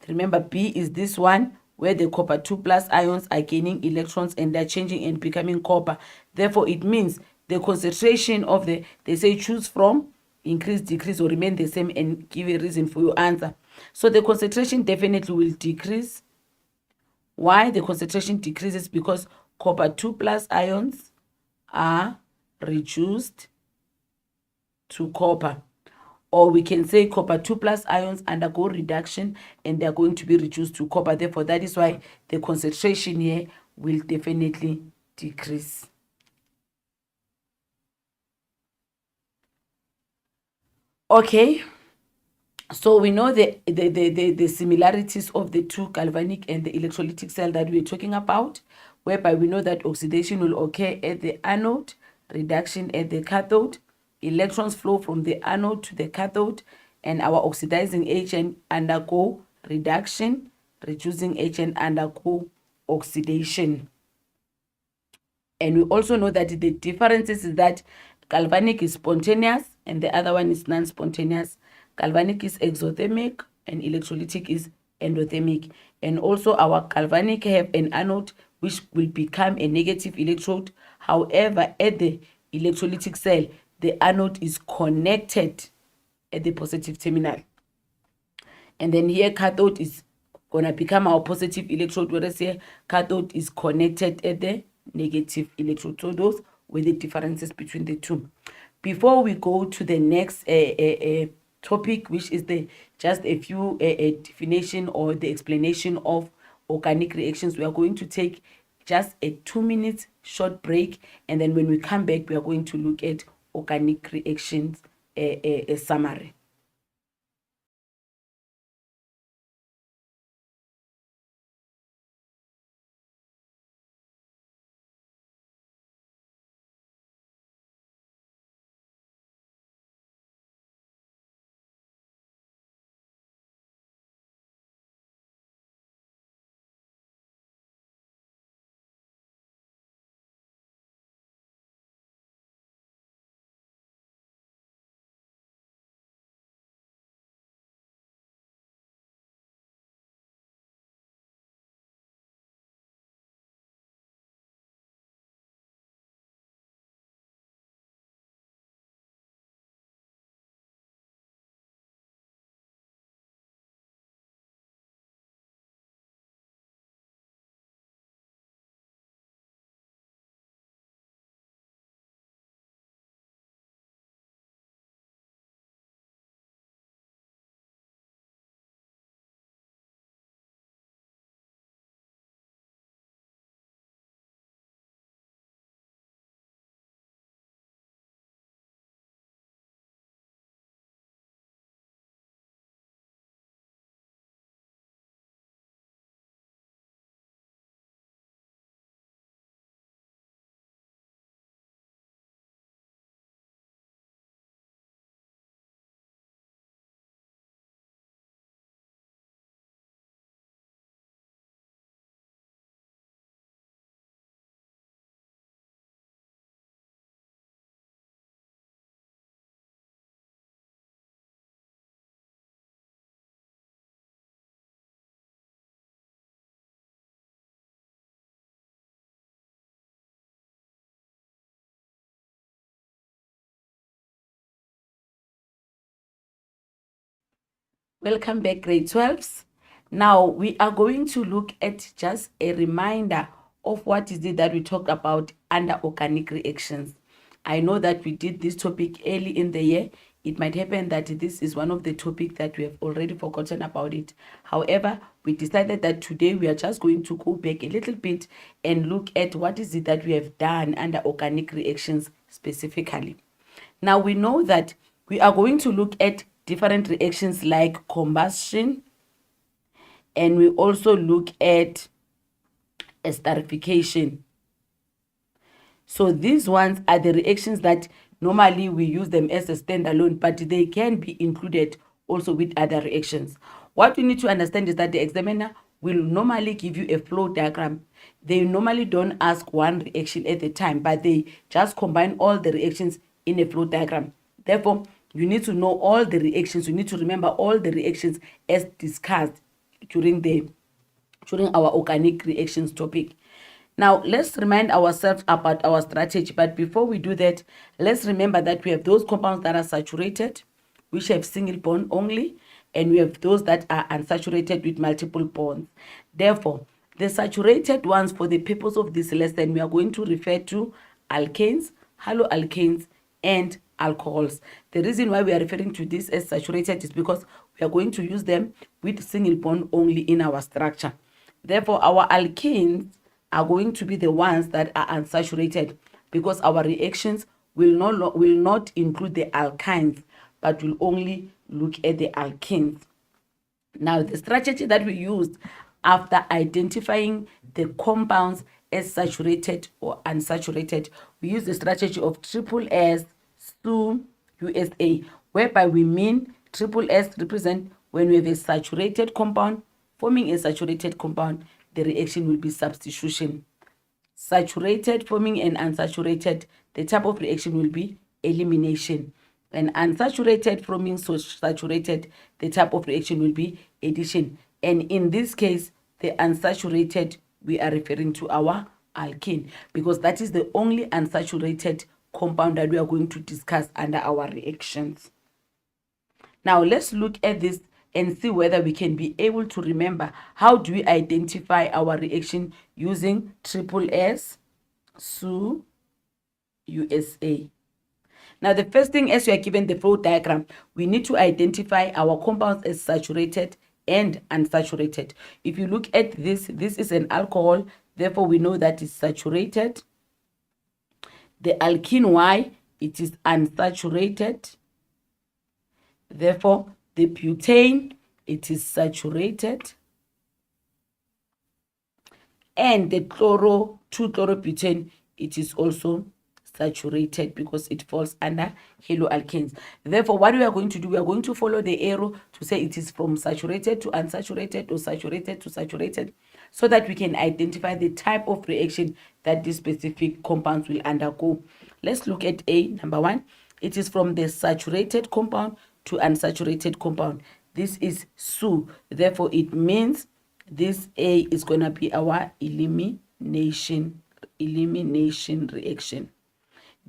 [SPEAKER 1] Remember, B is this one where the copper 2 plus ions are gaining electrons and they're changing and becoming copper. Therefore, it means the concentration of they say choose from increase, decrease, or remain the same, and give a reason for your answer. So the concentration definitely will decrease Why the concentration decreases? Because copper 2 plus ions are reduced to copper. Or we can say copper 2 plus ions undergo reduction and they're going to be reduced to copper. Therefore, that is why the concentration here will definitely decrease. Okay, so we know the similarities of the two galvanic and the electrolytic cell that we're talking about, whereby we know that oxidation will occur at the anode, reduction at the cathode, electrons flow from the anode to the cathode, and our oxidizing agent undergo reduction, reducing agent undergo oxidation. And we also know that the differences is that galvanic is spontaneous and the other one is non-spontaneous. Galvanic is exothermic and electrolytic is endothermic. And also our galvanic have an anode which will become a negative electrode. However, at the electrolytic cell, the anode is connected at the positive terminal. And then here cathode is going to become our positive electrode, whereas here cathode is connected at the negative electrode. So those were the differences between the two. Before we go to the next topic, which is just a few definition or the explanation of organic reactions, we are going to take just a 2-minute short break, and then when we come back, we are going to look at organic reactions summary. Welcome back, grade 12s. Now we are going to look at just a reminder of what is it that we talked about under organic reactions. I know that we did this topic early in the year. It might happen that this is one of the topics that we have already forgotten about it. However, we decided that today we are just going to go back a little bit and look at what is it that we have done under organic reactions specifically. Now we know that we are going to look at different reactions like combustion, and we also look at esterification. So these ones are the reactions that normally we use them as a standalone, but they can be included also with other reactions. What we need to understand is that the examiner will normally give you a flow diagram. They normally don't ask one reaction at a time, but they just combine all the reactions in a flow diagram. Therefore, you need to know all the reactions. You need to remember all the reactions as discussed during our organic reactions topic. Now, let's remind ourselves about our strategy. But before we do that, let's remember that we have those compounds that are saturated, which have single bond only, and we have those that are unsaturated with multiple bonds. Therefore, the saturated ones, for the purpose of this lesson, we are going to refer to alkanes, haloalkanes, and alcohols. The reason why we are referring to this as saturated is because we are going to use them with single bond only in our structure. Therefore, our alkanes are going to be the ones that are unsaturated, because our reactions will not include the alkynes, but will only look at the alkenes. Now, the strategy that we used after identifying the compounds as saturated or unsaturated, we use the strategy of triple S, SU, USA, whereby we mean triple S represent when we have a saturated compound forming a saturated compound, the reaction will be substitution. Saturated forming an unsaturated, the type of reaction will be elimination. And unsaturated forming saturated, the type of reaction will be addition. And in this case, the unsaturated, we are referring to our alkene, because that is the only unsaturated compound that we are going to discuss under our reactions. Now let's look at this and see whether we can be able to remember how do we identify our reaction using triple S, SU, USA. Now, the first thing, as we are given the flow diagram, we need to identify our compounds as saturated and unsaturated. If you look at this, this is an alcohol, therefore we know that it's saturated. The alkene Y, it is unsaturated. Therefore, the butane, it is saturated. And the 2-chloroputane, it is also saturated because it falls under haloalkanes. Therefore, what we are going to do, we are going to follow the arrow to say it is from saturated to unsaturated or saturated to saturated, so that we can identify the type of reaction that this specific compounds will undergo. Let's look at A, number 1. It is from the saturated compound to unsaturated compound. This is SU. Therefore, it means this A is going to be our elimination reaction.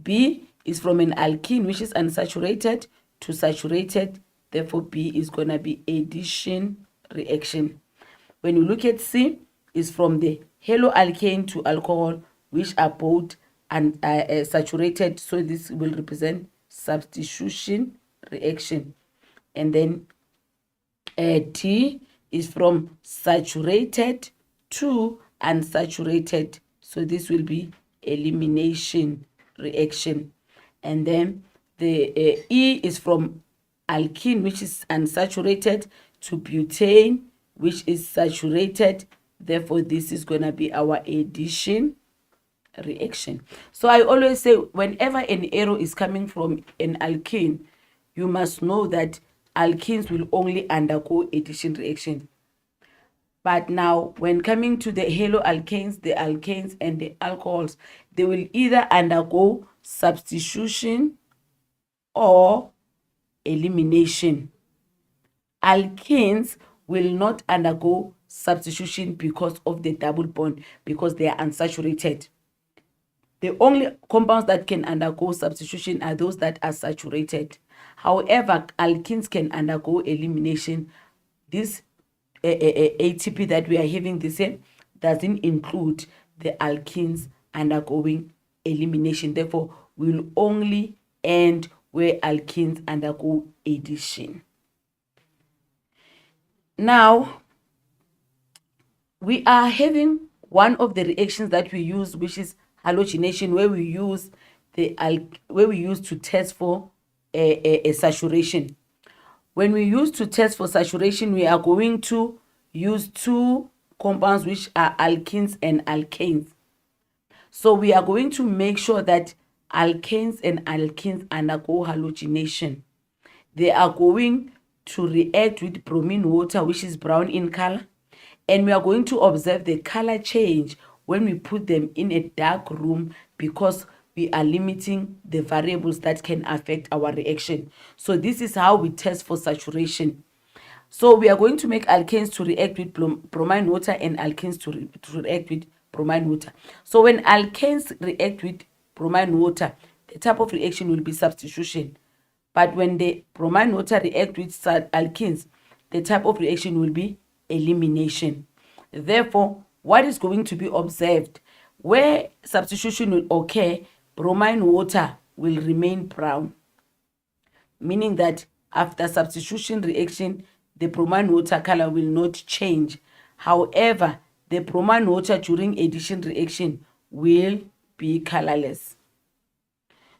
[SPEAKER 1] B is from an alkene, which is unsaturated, to saturated. Therefore, B is going to be addition reaction. When you look at C, is from the haloalkane to alcohol, which are both saturated. So this will represent substitution reaction. And then D is from saturated to unsaturated. So this will be elimination reaction. And then the E is from alkene, which is unsaturated, to butane, which is saturated. Therefore, this is going to be our addition reaction. So I always say, whenever an arrow is coming from an alkene, you must know that alkenes will only undergo addition reaction. But now, when coming to the haloalkanes, the alkanes, and the alcohols, they will either undergo substitution or elimination. Alkenes will not undergo substitution because of the double bond, because they are unsaturated. The only compounds that can undergo substitution are those that are saturated. However, alkenes can undergo elimination. This ATP that we are having this year doesn't include the alkenes undergoing elimination. Therefore, we will only end where alkenes undergo addition. Now, we are having one of the reactions that we use, which is halogenation, where we use to test for a saturation. When we use to test for saturation, we are going to use two compounds which are alkenes and alkanes. So we are going to make sure that alkanes and alkenes undergo halogenation. They are going to react with bromine water, which is brown in color, and we are going to observe the color change when we put them in a dark room, because we are limiting the variables that can affect our reaction. So this is how we test for saturation. So we are going to make alkanes to react with bromine water and alkenes to react with bromine water. So when alkanes react with bromine water, the type of reaction will be substitution. But when the bromine water react with alkenes, the type of reaction will be elimination. Therefore, what is going to be observed? Where substitution will occur, bromine water will remain brown, meaning that after substitution reaction, the bromine water color will not change. However, the bromine water during addition reaction will be colorless.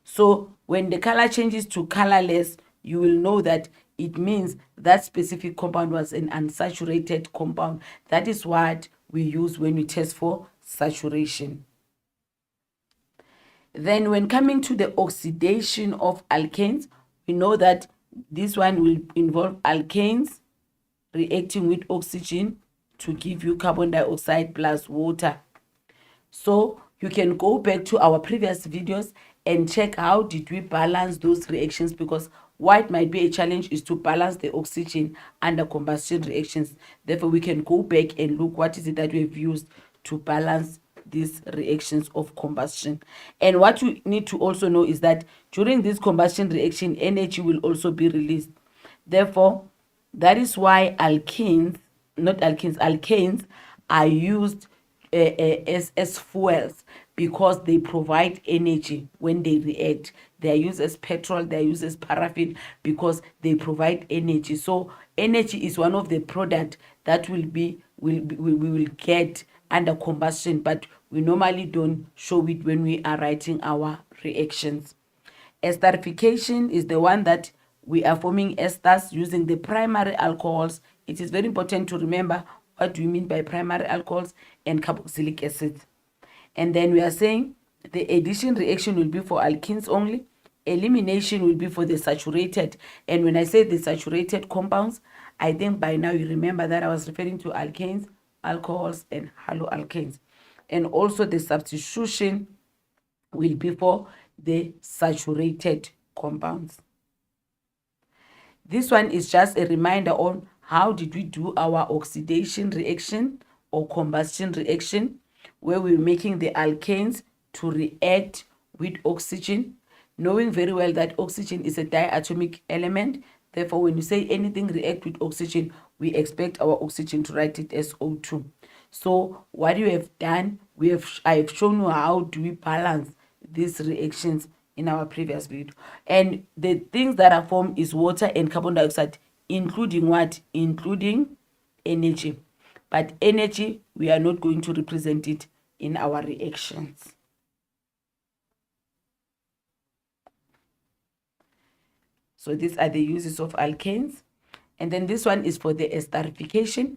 [SPEAKER 1] So when the color changes to colorless, you will know that it means that specific compound was an unsaturated compound. That is what we use when we test for saturation. Then when coming to the oxidation of alkanes, we know that this one will involve alkanes reacting with oxygen to give you carbon dioxide plus water. So you can go back to our previous videos and check how did we balance those reactions, because what might be a challenge is to balance the oxygen under combustion reactions. Therefore, we can go back and look what is it that we've used to balance these reactions of combustion. And what you need to also know is that during this combustion reaction, energy will also be released. Therefore, that is why alkanes are used as fuels, because they provide energy when they react. They are used as petrol, they are used as paraffin, because they provide energy. So energy is one of the products that we will get under combustion, but we normally don't show it when we are writing our reactions. Esterification is the one that we are forming esters using the primary alcohols. It is very important to remember what do we mean by primary alcohols and carboxylic acid. And then we are saying the addition reaction will be for alkenes only. Elimination will be for the saturated. And when I say the saturated compounds, I think by now you remember that I was referring to alkanes, alcohols, and haloalkanes. And also the substitution will be for the saturated compounds. This one is just a reminder on how did we do our oxidation reaction or combustion reaction, where we're making the alkanes to react with oxygen, knowing very well that oxygen is a diatomic element. Therefore, when you say anything react with oxygen, we expect our oxygen to write it as O2. So what you have done, I have shown you how do we balance these reactions in our previous video. And the things that are formed is water and carbon dioxide, including what? Including energy. But energy, we are not going to represent it in our reactions. So these are the uses of alkanes. And then this one is for the esterification.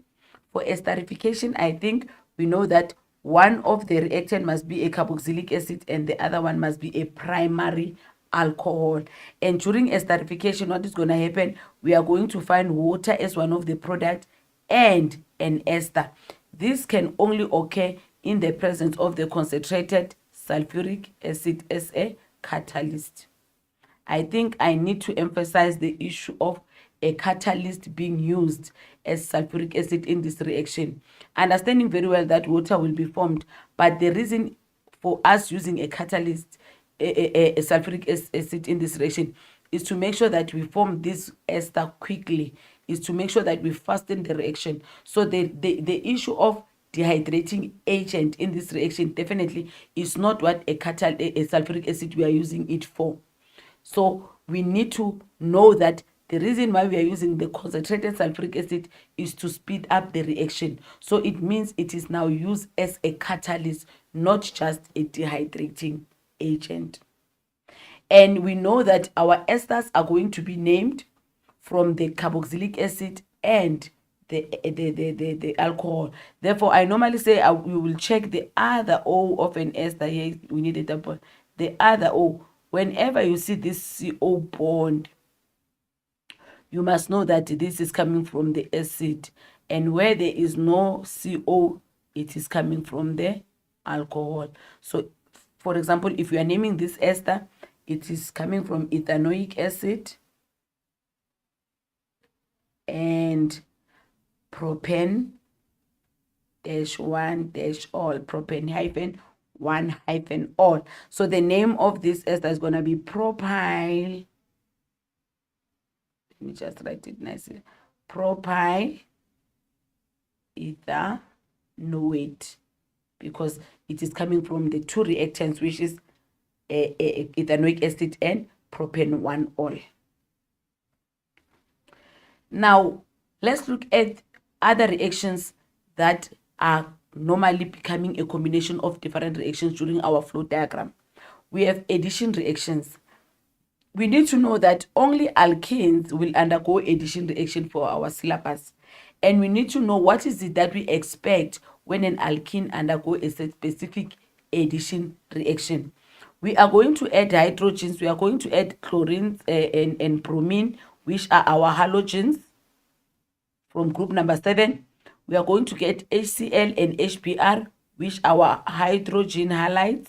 [SPEAKER 1] For esterification, I think we know that one of the reactant must be a carboxylic acid and the other one must be a primary alcohol. And during esterification, what is going to happen? We are going to find water as one of the products and an ester. This can only occur in the presence of the concentrated sulfuric acid as a catalyst. I think I need to emphasize the issue of a catalyst being used as sulfuric acid in this reaction. Understanding very well that water will be formed, but the reason for us using a catalyst, a sulfuric acid in this reaction, is to make sure that we form this ester quickly, is to make sure that we fasten the reaction. So the issue of dehydrating agent in this reaction definitely is not what a sulfuric acid we are using it for. So we need to know that the reason why we are using the concentrated sulfuric acid is to speed up the reaction. So it means it is now used as a catalyst, not just a dehydrating agent. And we know that our esters are going to be named from the carboxylic acid and the alcohol. Therefore, I normally say we will check the other O of an ester. Here we need a double. The other O. Whenever you see this CO bond, you must know that this is coming from the acid. And where there is no CO, it is coming from the alcohol. So, for example, if you are naming this ester, it is coming from ethanoic acid and propane -1-all, propane -1-all. So the name of this ester is going to be propyl. Let me just write it nicely. Propyl ether no weight, because it is coming from the two reactants, which is ethanoic acid and propan-1-ol. Now, let's look at other reactions that are normally becoming a combination of different reactions during our flow diagram. We have addition reactions. We need to know that only alkanes will undergo addition reaction for our syllabus. And we need to know what is it that we expect when an alkene undergoes a specific addition reaction. We are going to add hydrogens, we are going to add chlorines and bromine, which are our halogens from group number 7. We are going to get HCl and HBr, which are our hydrogen halides.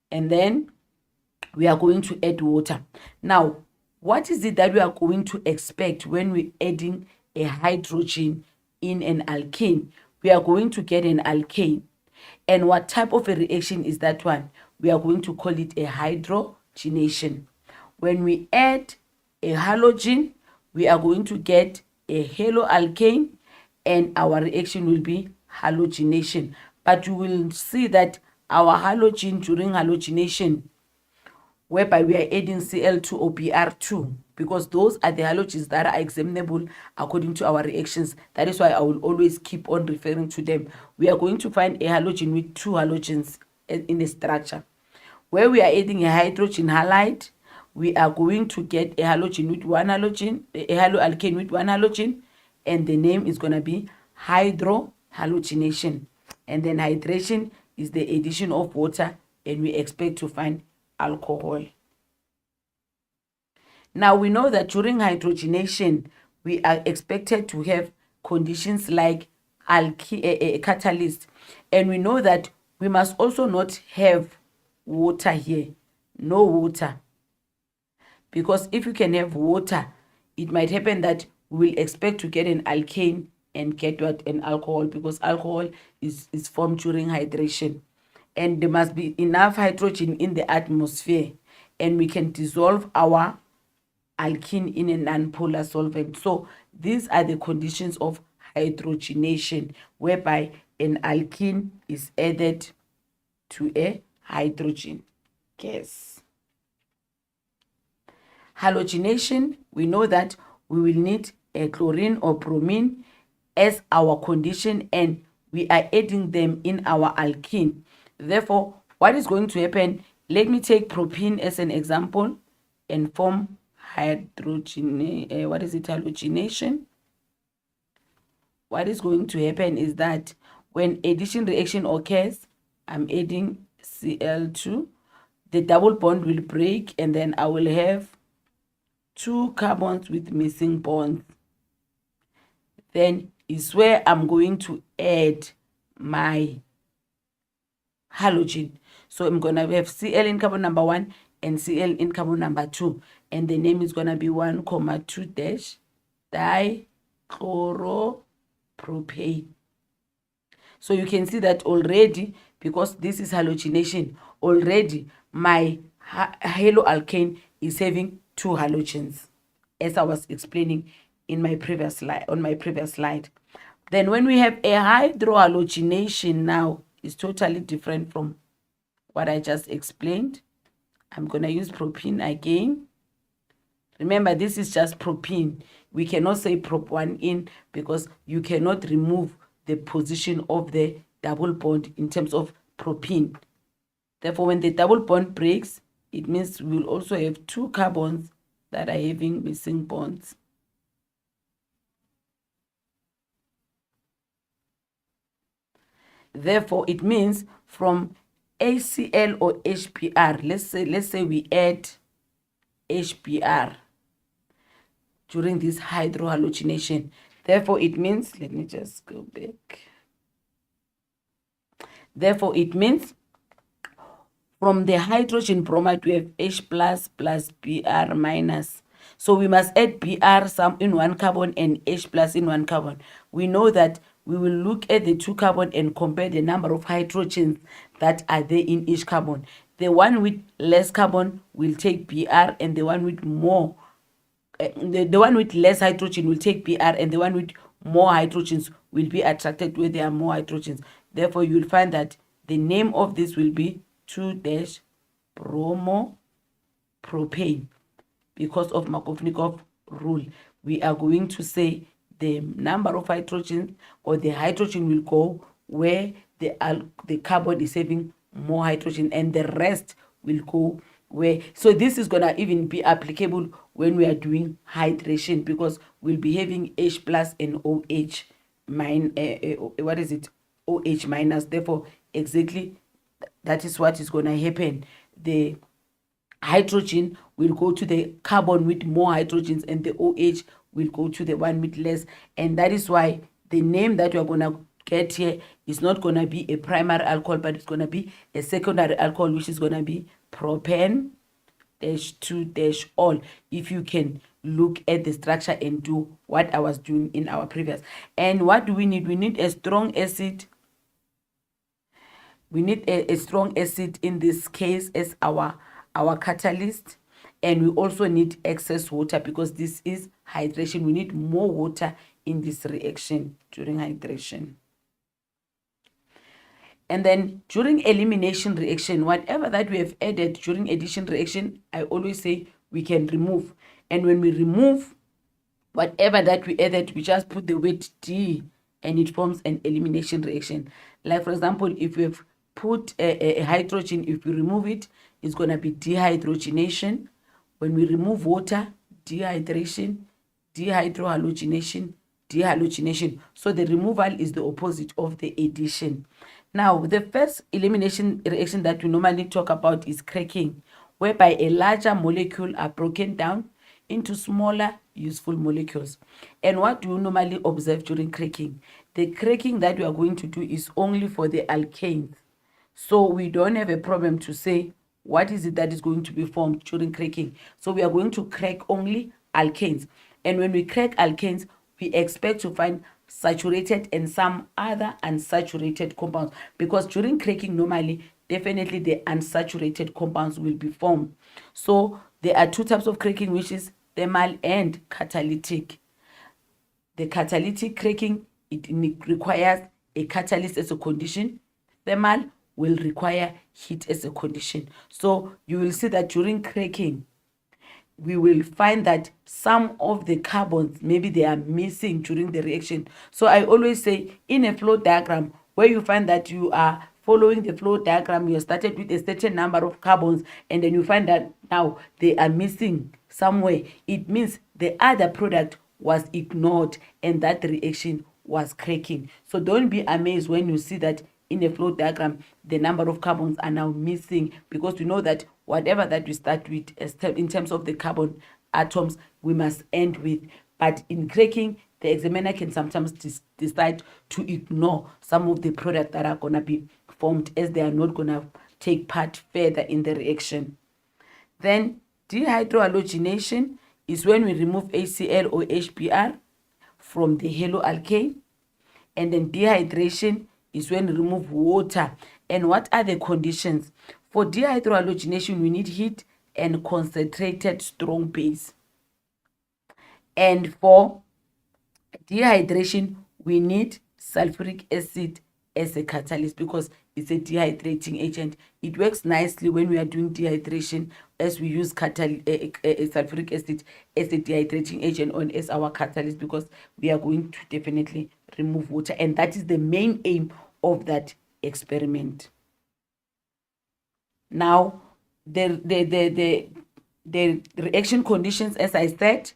[SPEAKER 1] And then we are going to add water. Now, what is it that we are going to expect when we're adding a hydrogen in an alkane? We are going to get an alkane. And what type of a reaction is that one? We are going to call it a hydrogenation. When we add a halogen, we are going to get a haloalkane, and our reaction will be halogenation. But you will see that our halogen during halogenation, whereby we are adding Cl2 or Br2, because those are the halogens that are examinable according to our reactions. That is why I will always keep on referring to them. We are going to find a halogen with 2 halogens in a structure. Where we are adding a hydrogen halide, we are going to get a halogen with 1 halogen, a haloalkane with 1 halogen, and the name is going to be hydrohalogenation. And then hydration is the addition of water, and we expect to find alcohol. Now we know that during hydrogenation, we are expected to have conditions like catalyst, and we know that we must also not have water here, no water, because if you can have water, it might happen that we will expect to get an alkane and get what? An alcohol, because alcohol is formed during hydration. And there must be enough hydrogen in the atmosphere, and we can dissolve our alkene in a non-polar solvent. So these are the conditions of hydrogenation, whereby an alkene is added to a hydrogen gas. Halogenation, we know that we will need a chlorine or bromine as our condition, and we are adding them in our alkene. Therefore, what is going to happen? Let me take propene as an example and form halogenation. What is going to happen is that when addition reaction occurs, I'm adding Cl2, the double bond will break, and then I will have 2 carbons with missing bonds. Then is where I'm going to add my halogen. So I'm going to have Cl in carbon number 1 and Cl in carbon number 2, and the name is going to be 1,2 dichloropropanone. So you can see that already, because this is halogenation, already my haloalkane is having 2 halogens, as I was explaining in my previous slide, on my previous slide. Then when we have a hydrohalogenation, now is totally different from what I just explained. I'm going to use propene again. Remember, this is just propene. We cannot say prop1 in, because you cannot remove the position of the double bond in terms of propene. Therefore, when the double bond breaks, it means we will also have 2 carbons that are having missing bonds. Therefore, it means from HCl or HBr, let's say we add HBr during this hydrohalogenation. Therefore, it means, let me just go back. Therefore, it means from the hydrogen bromide, we have H plus Br minus. So we must add Br some in 1 carbon and H plus in 1 carbon. We know that we will look at the 2 carbon and compare the number of hydrogens that are there in each carbon. The one with less carbon will take Br, and the one with more, the one with less hydrogen will take Br, and the one with more hydrogens will be attracted where there are more hydrogens. Therefore, you will find that the name of this will be 2-bromopropane. Because of Markovnikov rule, we are going to say the number of hydrogens, or the hydrogen will go where the carbon is having more hydrogen, and the rest will go where. So this is gonna even be applicable when we are doing hydration, because we'll be having H plus and OH what is it, OH minus. Therefore, exactly that is what is gonna happen. The hydrogen will go to the carbon with more hydrogens, and the OH will go to the one with less. And that is why the name that we're going to get here is not going to be a primary alcohol, but it's going to be a secondary alcohol, which is going to be propan-2-ol, if you can look at the structure and do what I was doing in our previous. And what do we need? We need a strong acid. We need a strong acid in this case as our catalyst, and we also need excess water, because this is hydration. We need more water in this reaction during hydration. And then during elimination reaction, whatever that we have added during addition reaction, I always say we can remove. And when we remove whatever that we added, we just put the word D, and it forms an elimination reaction. Like, for example, if we have put a hydrogen, if we remove it, it's going to be dehydrogenation. When we remove water, dehydration, dehydrohalogenation, dehalogenation. So the removal is the opposite of the addition. Now, the first elimination reaction that we normally talk about is cracking, whereby a larger molecule are broken down into smaller useful molecules. And what do you normally observe during cracking? The cracking that we are going to do is only for the alkanes. So we don't have a problem to say what is it that is going to be formed during cracking. So we are going to crack only alkanes. And when we crack alkanes, we expect to find saturated and some other unsaturated compounds, because during cracking, normally, definitely the unsaturated compounds will be formed. So there are two types of cracking, which is thermal and catalytic. The catalytic cracking, it requires a catalyst as a condition. Thermal will require heat as a condition. So you will see that during cracking, we will find that some of the carbons, maybe they are missing during the reaction. So I always say, in a flow diagram, where you find that you are following the flow diagram, you started with a certain number of carbons, and then you find that now they are missing somewhere, it means the other product was ignored, and that reaction was cracking. So don't be amazed when you see that in a flow diagram, the number of carbons are now missing, because we know that whatever that we start with in terms of the carbon atoms, we must end with. But in cracking, the examiner can sometimes decide to ignore some of the products that are going to be formed, as they are not going to take part further in the reaction. Then dehydrohalogenation is when we remove HCl or HBr from the haloalkane. And then dehydration is when we remove water. And what are the conditions? For dehydrohalogenation, we need heat and concentrated strong base. And for dehydration, we need sulfuric acid as a catalyst, because it's a dehydrating agent. It works nicely when we are doing dehydration, as we use sulfuric acid as a dehydrating agent or as our catalyst, because we are going to definitely remove water, and that is the main aim of that experiment. Now, the reaction conditions, as I said,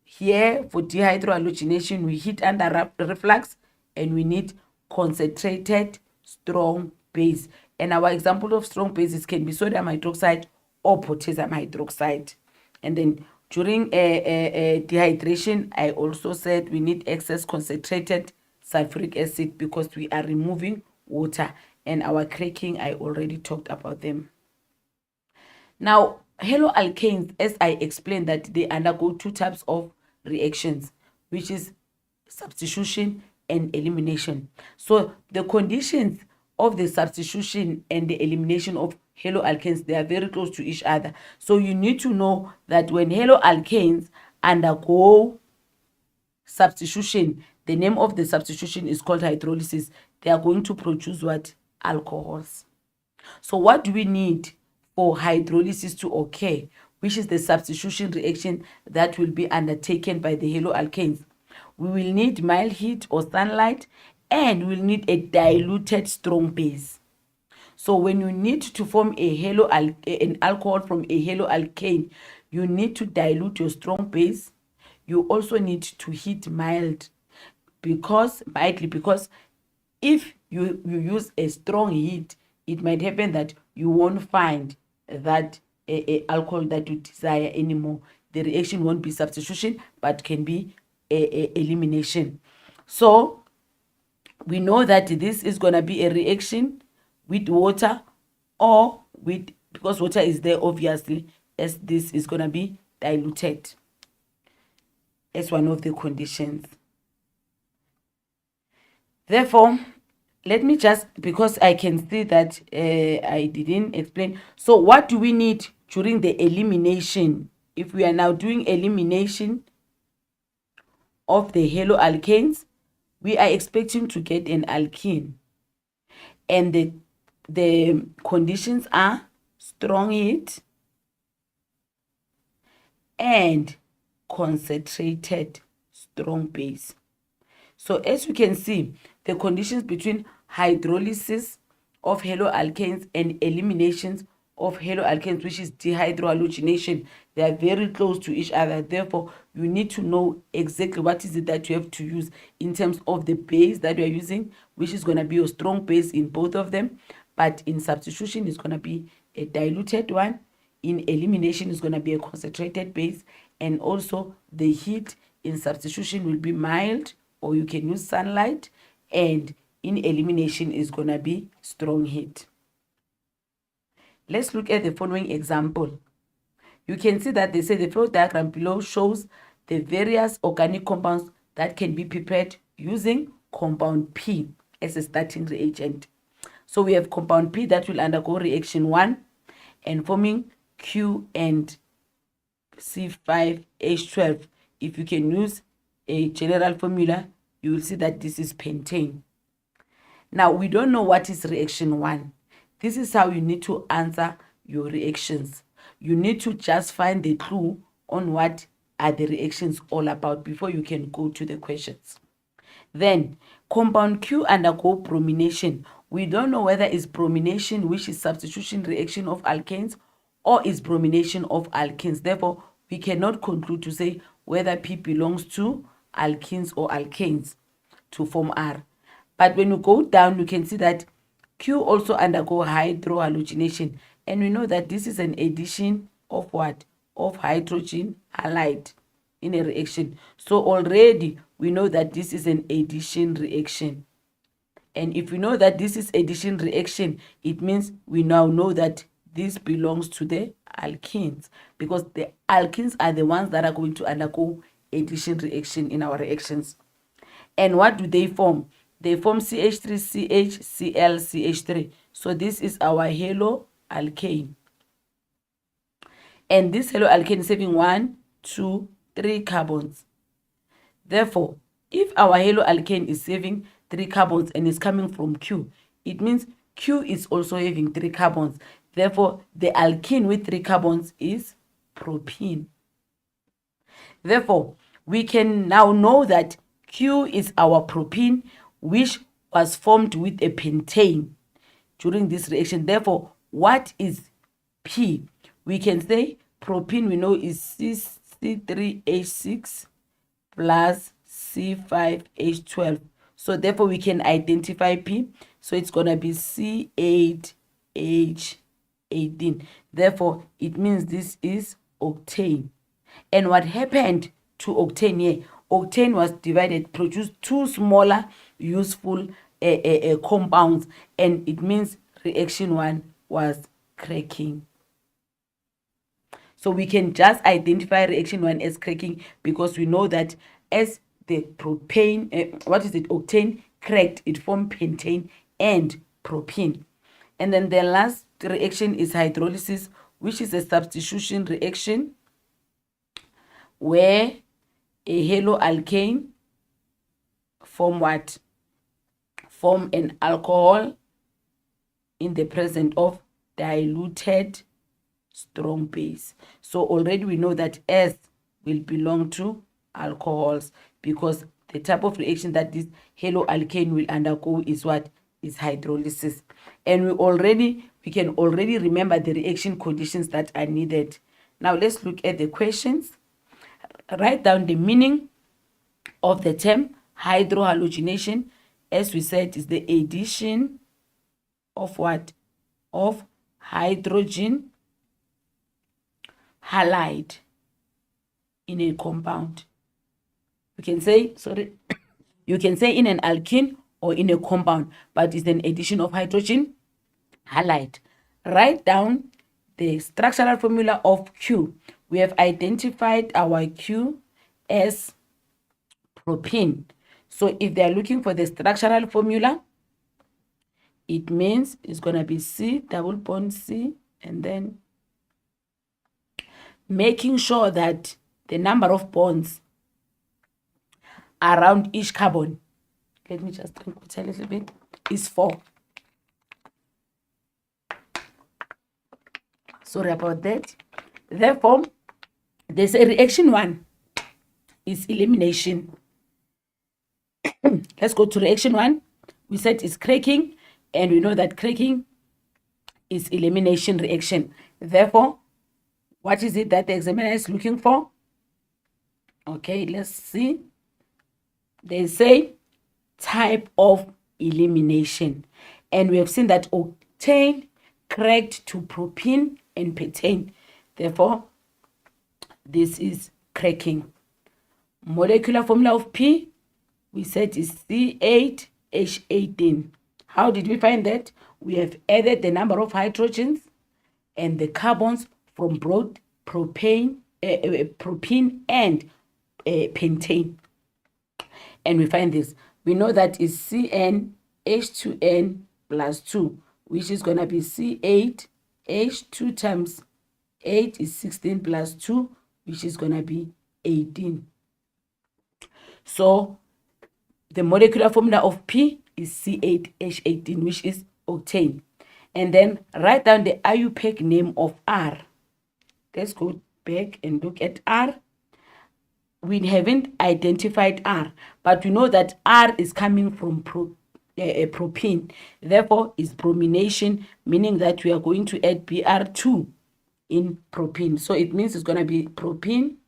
[SPEAKER 1] here for dehydrohalogenation, we heat under reflux, and we need concentrated strong base. And our example of strong bases can be sodium hydroxide or potassium hydroxide. And then during dehydration, I also said we need excess concentrated sulfuric acid, because we are removing water. And our cracking, I already talked about them. Now, haloalkanes, as I explained, that they undergo two types of reactions, which is substitution and elimination. So the conditions of the substitution and the elimination of haloalkanes, they are very close to each other. So you need to know that when haloalkanes undergo substitution, The name of the substitution is called hydrolysis. They are going to produce what? Alcohols. So what do we need for hydrolysis to occur, which is the substitution reaction that will be undertaken by the haloalkanes? We will need mild heat or sunlight, and we'll need a diluted strong base. So when you need to form an alcohol from a haloalkane, you need to dilute your strong base. You also need to heat mildly, because if you use a strong heat, it might happen that you won't find that alcohol that you desire anymore. The reaction won't be substitution, but can be elimination. So we know that this is going to be a reaction with water, or with, because water is there obviously, as this is going to be diluted as one of the conditions. Therefore, let me just, because I can see that I didn't explain. So what do we need during the elimination? If we are now doing elimination of the haloalkanes, we are expecting to get an alkene, and the conditions are strong heat and concentrated strong base. So as you can see, the conditions between hydrolysis of haloalkanes and eliminations of haloalkanes, which is dehydrohalogenation, they are very close to each other. Therefore, you need to know exactly what is it that you have to use in terms of the base that you are using, which is going to be a strong base in both of them. But in substitution, it's going to be a diluted one. In elimination, it's going to be a concentrated base. And also, the heat in substitution will be mild, or you can use sunlight. And in elimination is going to be strong heat. Let's look at the following example. You can see that they say the flow diagram below shows the various organic compounds that can be prepared using compound P as a starting reagent. So we have compound P that will undergo reaction 1 and forming Q and C5H12. If you can use a general formula, you will see that this is pentane. Now, we don't know what is reaction 1. This is how you need to answer your reactions. You need to just find the clue on what are the reactions all about before you can go to the questions. Then, compound Q undergo bromination. We don't know whether it's bromination, which is substitution reaction of alkanes, or is bromination of alkenes. Therefore, we cannot conclude to say whether P belongs to alkenes or alkanes to form R. But when you go down, you can see that Q also undergo hydrohalogenation. And we know that this is an addition of what? Of hydrogen halide in a reaction. So already we know that this is an addition reaction. And if we know that this is addition reaction, it means we now know that this belongs to the alkenes, because the alkenes are the ones that are going to undergo addition reaction in our reactions. And what do they form? They form CH3, Cl, CH3. So this is our haloalkane. And this haloalkane is having 1, 2, 3 carbons. Therefore, if our haloalkane is having 3 carbons and is coming from Q, it means Q is also having 3 carbons. Therefore, the alkene with 3 carbons is propene. Therefore, we can now know that Q is our propene, which was formed with a pentane during this reaction. Therefore, what is P? We can say propene, we know, is C3H6 plus C5H12. So therefore, we can identify P. So it's going to be C8H18. Therefore, it means this is octane. And what happened to octane here? Octane was divided, produced 2 smaller useful compounds, and it means reaction 1 was cracking. So we can just identify reaction 1 as cracking, because we know that as the propane, octane cracked, it formed pentane and propene. And then the last reaction is hydrolysis, which is a substitution reaction where a haloalkane form what? Form an alcohol in the presence of diluted strong base. So already we know that S will belong to alcohols, because the type of reaction that this haloalkane will undergo is what? Is hydrolysis. And we can already remember the reaction conditions that are needed. Now let's look at the questions. Write down the meaning of the term hydrohalogenation. As we said, is the addition of what? Of hydrogen halide in a compound. You can say, you can say in an alkene or in a compound, but it's an addition of hydrogen halide. Write down the structural formula of Q. We have identified our Q as propene. So if they are looking for the structural formula, it means it's going to be C, double bond C, and then making sure that the number of bonds around each carbon, let me just drink water a little bit, is 4. Sorry about that. Therefore, there's a reaction 1 is elimination. Let's go to reaction 1. We said it's cracking, and we know that cracking is elimination reaction. Therefore, what is it that the examiner is looking for? Okay, let's see. They say type of elimination. And we have seen that octane cracked to propene and pentane. Therefore, this is cracking. Molecular formula of P, we said is C8H18. How did we find that? We have added the number of hydrogens and the carbons from both propene and pentane. And we find this. We know that is CnH2n plus 2, which is going to be C8H2 times 8 is 16 plus 2, which is going to be 18. So the molecular formula of P is C8H18, which is octane. And then write down the IUPAC name of R. Let's go back and look at R. We haven't identified R, but we know that R is coming from propene. Therefore, it's bromination, meaning that we are going to add Br2 in propene. So it means it's going to be propene,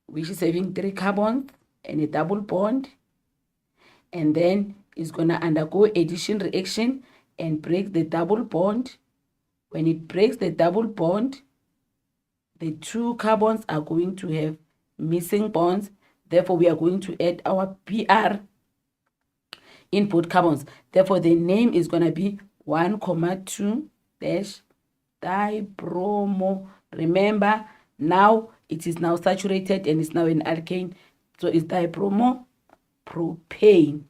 [SPEAKER 1] which is having 3 carbons and a double bond. And then it's going to undergo addition reaction and break the double bond. When it breaks the double bond, the 2 carbons are going to have missing bonds. Therefore, we are going to add our Br in both carbons. Therefore, the name is going to be 1,2-dibromo. Remember, now it is now saturated and it's now an alkane. So it's dibromo propane,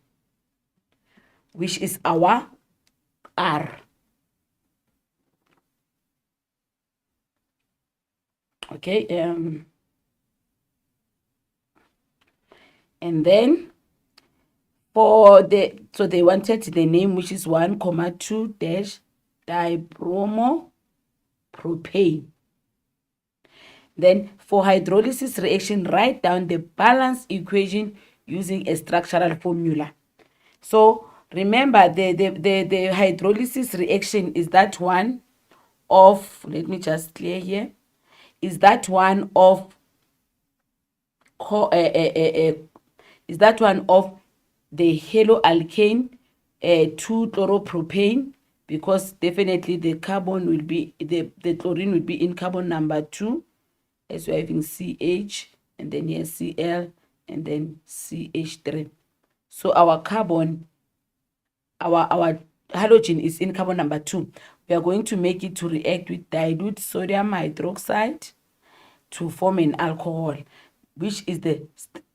[SPEAKER 1] which is our R. Okay, and then for the, so they wanted the name, which is 1,2-dibromo propane. Then for hydrolysis reaction, write down the balance equation using a structural formula. So remember, the hydrolysis reaction is that one of, let me just clear here, is that one of is that one of the haloalkane 2-chloropropane, because definitely the carbon will be, the chlorine will be in carbon number 2, as we're having CH, and then here Cl, and then CH3. So our carbon, our halogen is in carbon number 2. We are going to make it to react with dilute sodium hydroxide to form an alcohol, which is the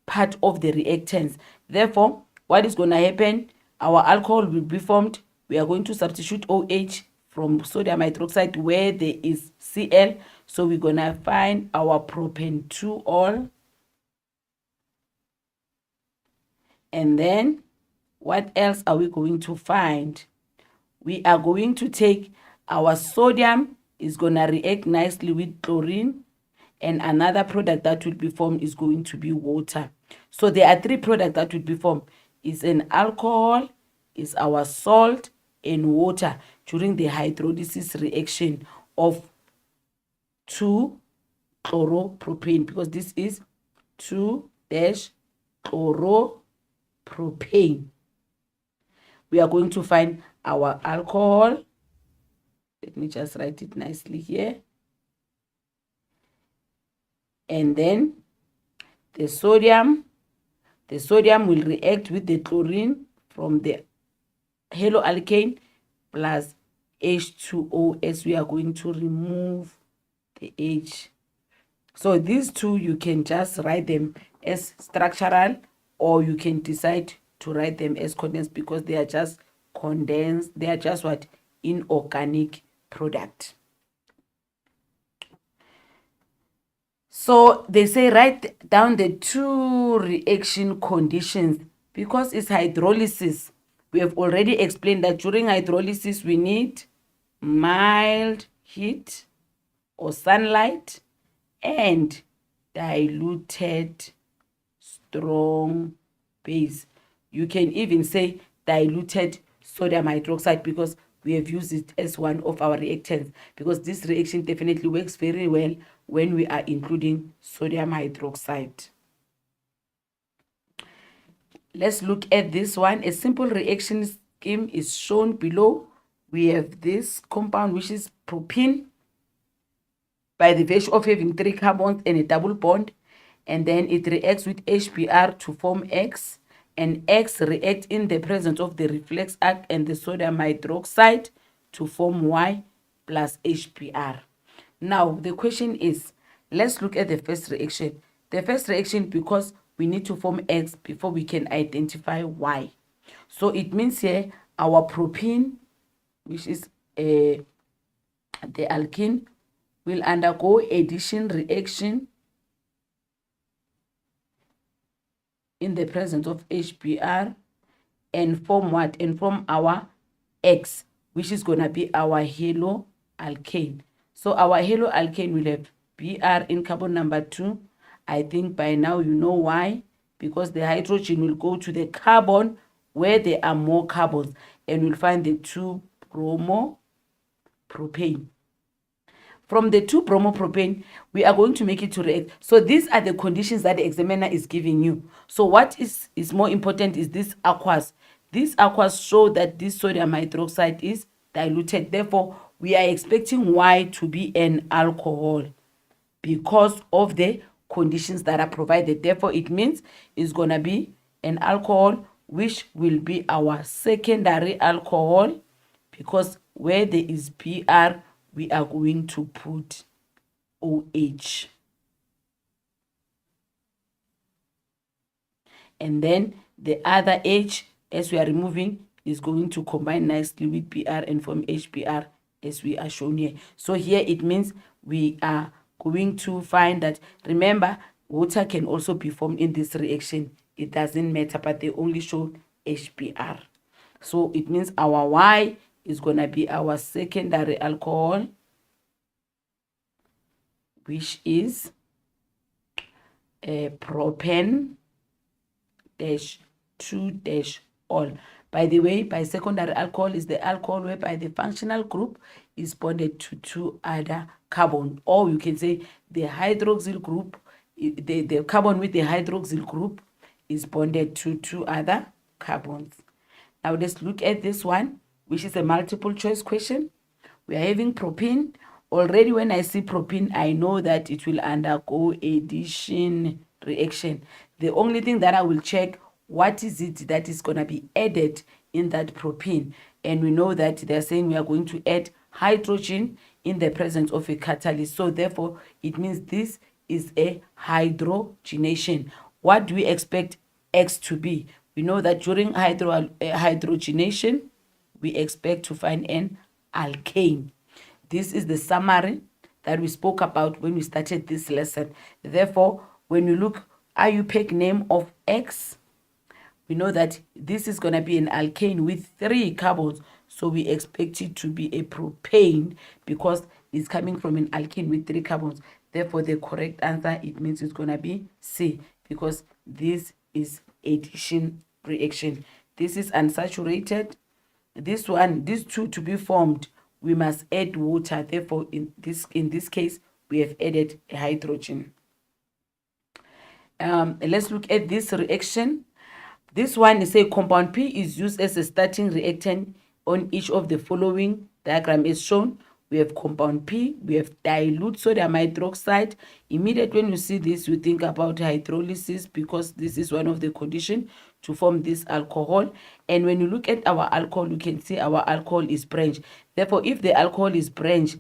[SPEAKER 1] part of the reactants. Therefore, what is going to happen? Our alcohol will be formed. We are going to substitute OH from sodium hydroxide where there is Cl. So we're going to find our propane 2-ol And then what else are we going to find? We are going to take our sodium is going to react nicely with chlorine, and another product that will be formed is going to be water. So there are three products that will be formed. It's an alcohol, is our salt, and water during the hydrolysis reaction of 2-chloropropane, because this is 2-chloropropane. We are going to find our alcohol. Let me just write it nicely here. And then the sodium will react with the chlorine from the haloalkane plus H2O, as we are going to remove the H. So these two, you can just write them as structural, or you can decide to write them as condensed, because they are just condensed. They are just what? Inorganic product. So they say write down the two reaction conditions, because it's hydrolysis. We have already explained that during hydrolysis we need mild heat or sunlight and diluted strong base. You can even say diluted sodium hydroxide, because we have used it as one of our reactants, because this reaction definitely works very well when we are including sodium hydroxide. Let's look at this one. A simple reaction scheme is shown below. We have this compound, which is propene, by the virtue of having 3 carbons and a double bond, and then it reacts with HBr to form X, and X reacts in the presence of the reflex arc and the sodium hydroxide to form Y plus HBr. Now the question is, let's look at the first reaction. The first reaction, because we need to form X before we can identify Y. So it means here our propene, which is the alkene, will undergo addition reaction in the presence of HBr and form what? And form our X, which is going to be our haloalkane. So our haloalkane will have Br in carbon number 2. I think by now you know why, because the hydrogen will go to the carbon where there are more carbons, and we'll find the 2-bromopropane. From the 2-bromopropane, we are going to make it to react. So these are the conditions that the examiner is giving you. So what is more important is this aqueous. These aqueous show that this sodium hydroxide is diluted. Therefore, we are expecting Y to be an alcohol because of the conditions that are provided. Therefore, it means it's going to be an alcohol, which will be our secondary alcohol, because where there is Br, we are going to put OH. And then the other H, as we are removing, is going to combine nicely with Br and form HBr, as we are shown here. So here it means we are going to find that, remember, water can also be formed in this reaction. It doesn't matter, but they only show HBr. So it means our Y is going to be our secondary alcohol, which is propane dash 2 dash ol. By the way, by secondary alcohol is the alcohol whereby the functional group is bonded to 2 other carbon, or you can say the hydroxyl group, the carbon with the hydroxyl group is bonded to 2 other carbons. Now let's look at this one, which is a multiple choice question. We are having propene. Already when I see propene, I know that it will undergo addition reaction. The only thing that I will check, what is it that is going to be added in that propene? And we know that they're saying we are going to add hydrogen in the presence of a catalyst. So therefore, it means this is a hydrogenation. What do we expect X to be? We know that during hydrogenation, we expect to find an alkane. This is the summary that we spoke about when we started this lesson. Therefore, when you look IUPAC name of X, we know that this is going to be an alkane with 3 carbons, so we expect it to be a propane because it's coming from an alkene with 3 carbons. Therefore, the correct answer, it means it's going to be C, because this is addition reaction. This is unsaturated. This one, these two to be formed, we must add water. Therefore, in this case, we have added a hydrogen. Let's look at this reaction. This one is a compound P is used as a starting reactant on each of the following diagram as shown. We have compound P, we have dilute sodium hydroxide. Immediately when you see this, you think about hydrolysis, because this is one of the conditions to form this alcohol. And when you look at our alcohol, you can see our alcohol is branched. Therefore, if the alcohol is branched,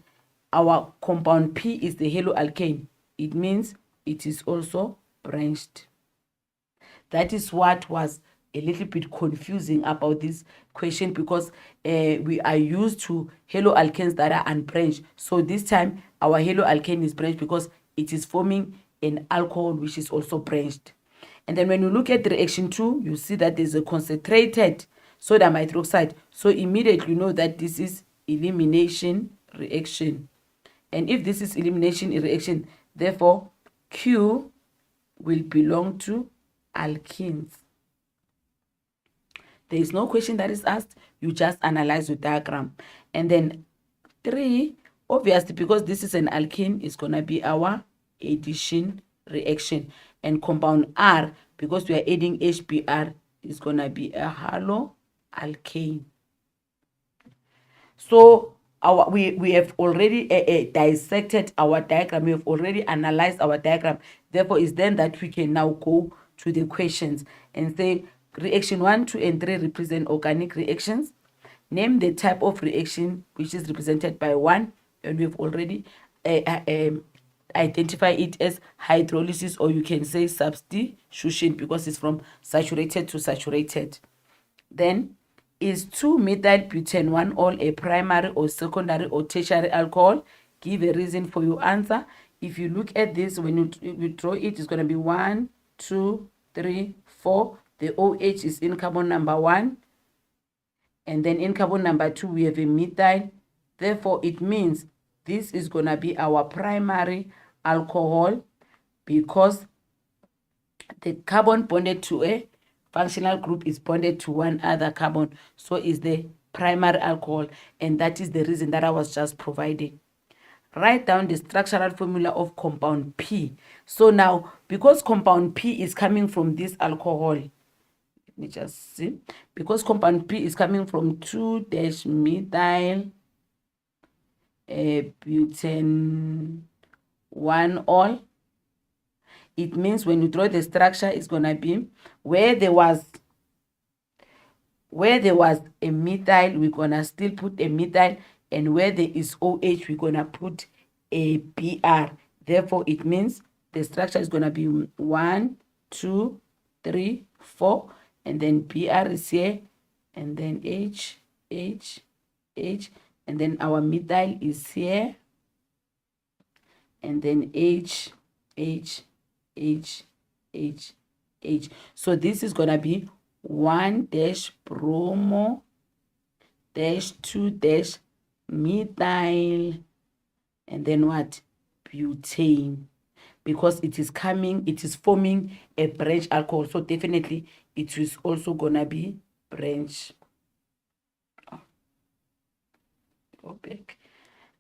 [SPEAKER 1] our compound P is the haloalkane. It means it is also branched. That is what was a little bit confusing about this question, because we are used to haloalkanes that are unbranched. So this time our haloalkane is branched because it is forming an alcohol which is also branched. And then when you look at reaction 2, you see that there's a concentrated sodium hydroxide. So immediately you know that this is elimination reaction. And if this is elimination reaction, therefore Q will belong to alkenes. There is no question that is asked, you just analyze the diagram. And then 3, obviously because this is an alkene, is going to be our addition reaction. And compound R, because we are adding HBr, is going to be a haloalkane. So we have already dissected our diagram, we have already analyzed our diagram. Therefore, it's then that we can now go to the questions and say reaction 1, 2, and 3 represent organic reactions. Name the type of reaction which is represented by 1, and we've already identified it as hydrolysis, or you can say substitution, because it's from saturated to saturated. Then, is 2-methyl-butane-1-ol a primary or secondary or tertiary alcohol? Give a reason for your answer. If you look at this, when you draw it, it's going to be 1, 2, 3, 4. The OH is in carbon number 1. And then in carbon number 2, we have a methyl. Therefore, it means this is going to be our primary alcohol, because the carbon bonded to a functional group is bonded to one other carbon. So is the primary alcohol. And that is the reason that I was just providing. Write down the structural formula of compound P. So now, because compound P is coming from this alcohol, let me just see. Because compound P is coming from 2-methyl butane 1-ol. It means when you draw the structure, it's going to be where there was a methyl, we're going to still put a methyl, and where there is OH, we're going to put a Br. Therefore, it means the structure is going to be 1, 2, 3, 4, and then Br is here, and then H, H, H, and then our methyl is here, and then H, H, H, H, H. So this is going to be 1-bromo 2-methyl, and then what? Butane. Because it is forming a branch alcohol. So definitely it is also going to be branch. Go back.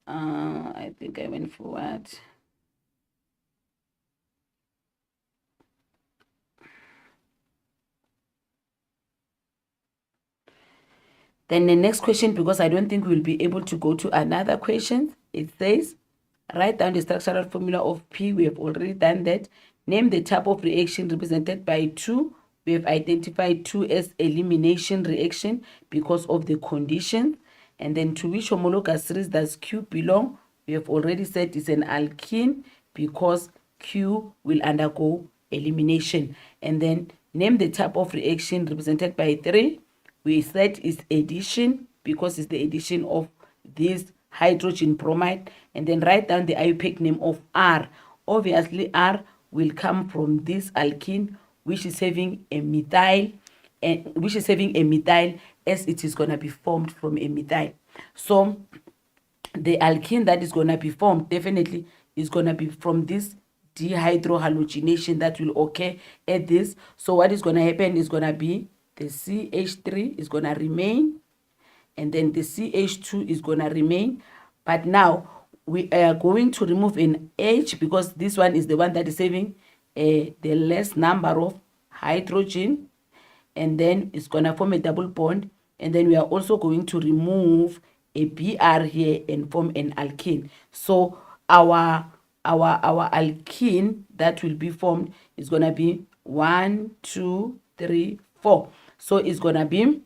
[SPEAKER 1] I think I went forward. Then the next question, because I don't think we'll be able to go to another question, it says, write down the structural formula of P. We have already done that. Name the type of reaction represented by 2. We have identified 2 as elimination reaction because of the condition. And then to which homologous series does Q belong? We have already said it's an alkene because Q will undergo elimination. And then name the type of reaction represented by 3. We said it's addition because it's the addition of this hydrogen bromide. And then write down the IUPAC name of R. Obviously, R will come from this alkene, which is having a methyl. and which is having a methyl, as it is going to be formed from a methyl. So the alkene that is going to be formed definitely is going to be from this dehydrohalogenation that will occur at this. So what is going to happen is going to be the CH3 is going to remain, and then the CH2 is going to remain. But now we are going to remove an H, because this one is the one that is having the less number of hydrogen, and then it's going to form a double bond. And then we are also going to remove a Br here and form an alkene. So our alkene that will be formed is going to be 1, 2, 3, 4. So it's going to be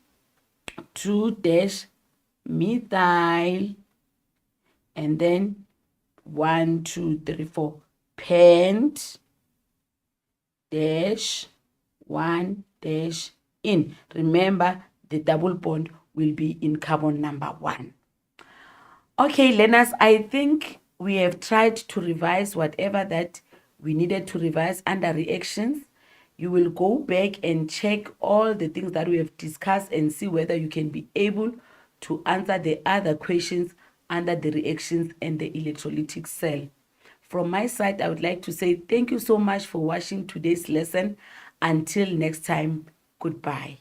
[SPEAKER 1] 2-methyl, and then 1, 2, 3, 4 pent dash 1 dash in. Remember, the double bond will be in carbon number 1. Okay, learners, I think we have tried to revise whatever that we needed to revise under reactions. You will go back and check all the things that we have discussed and see whether you can be able to answer the other questions under the reactions and the electrolytic cell. From my side, I would like to say thank you so much for watching today's lesson. Until next time, goodbye.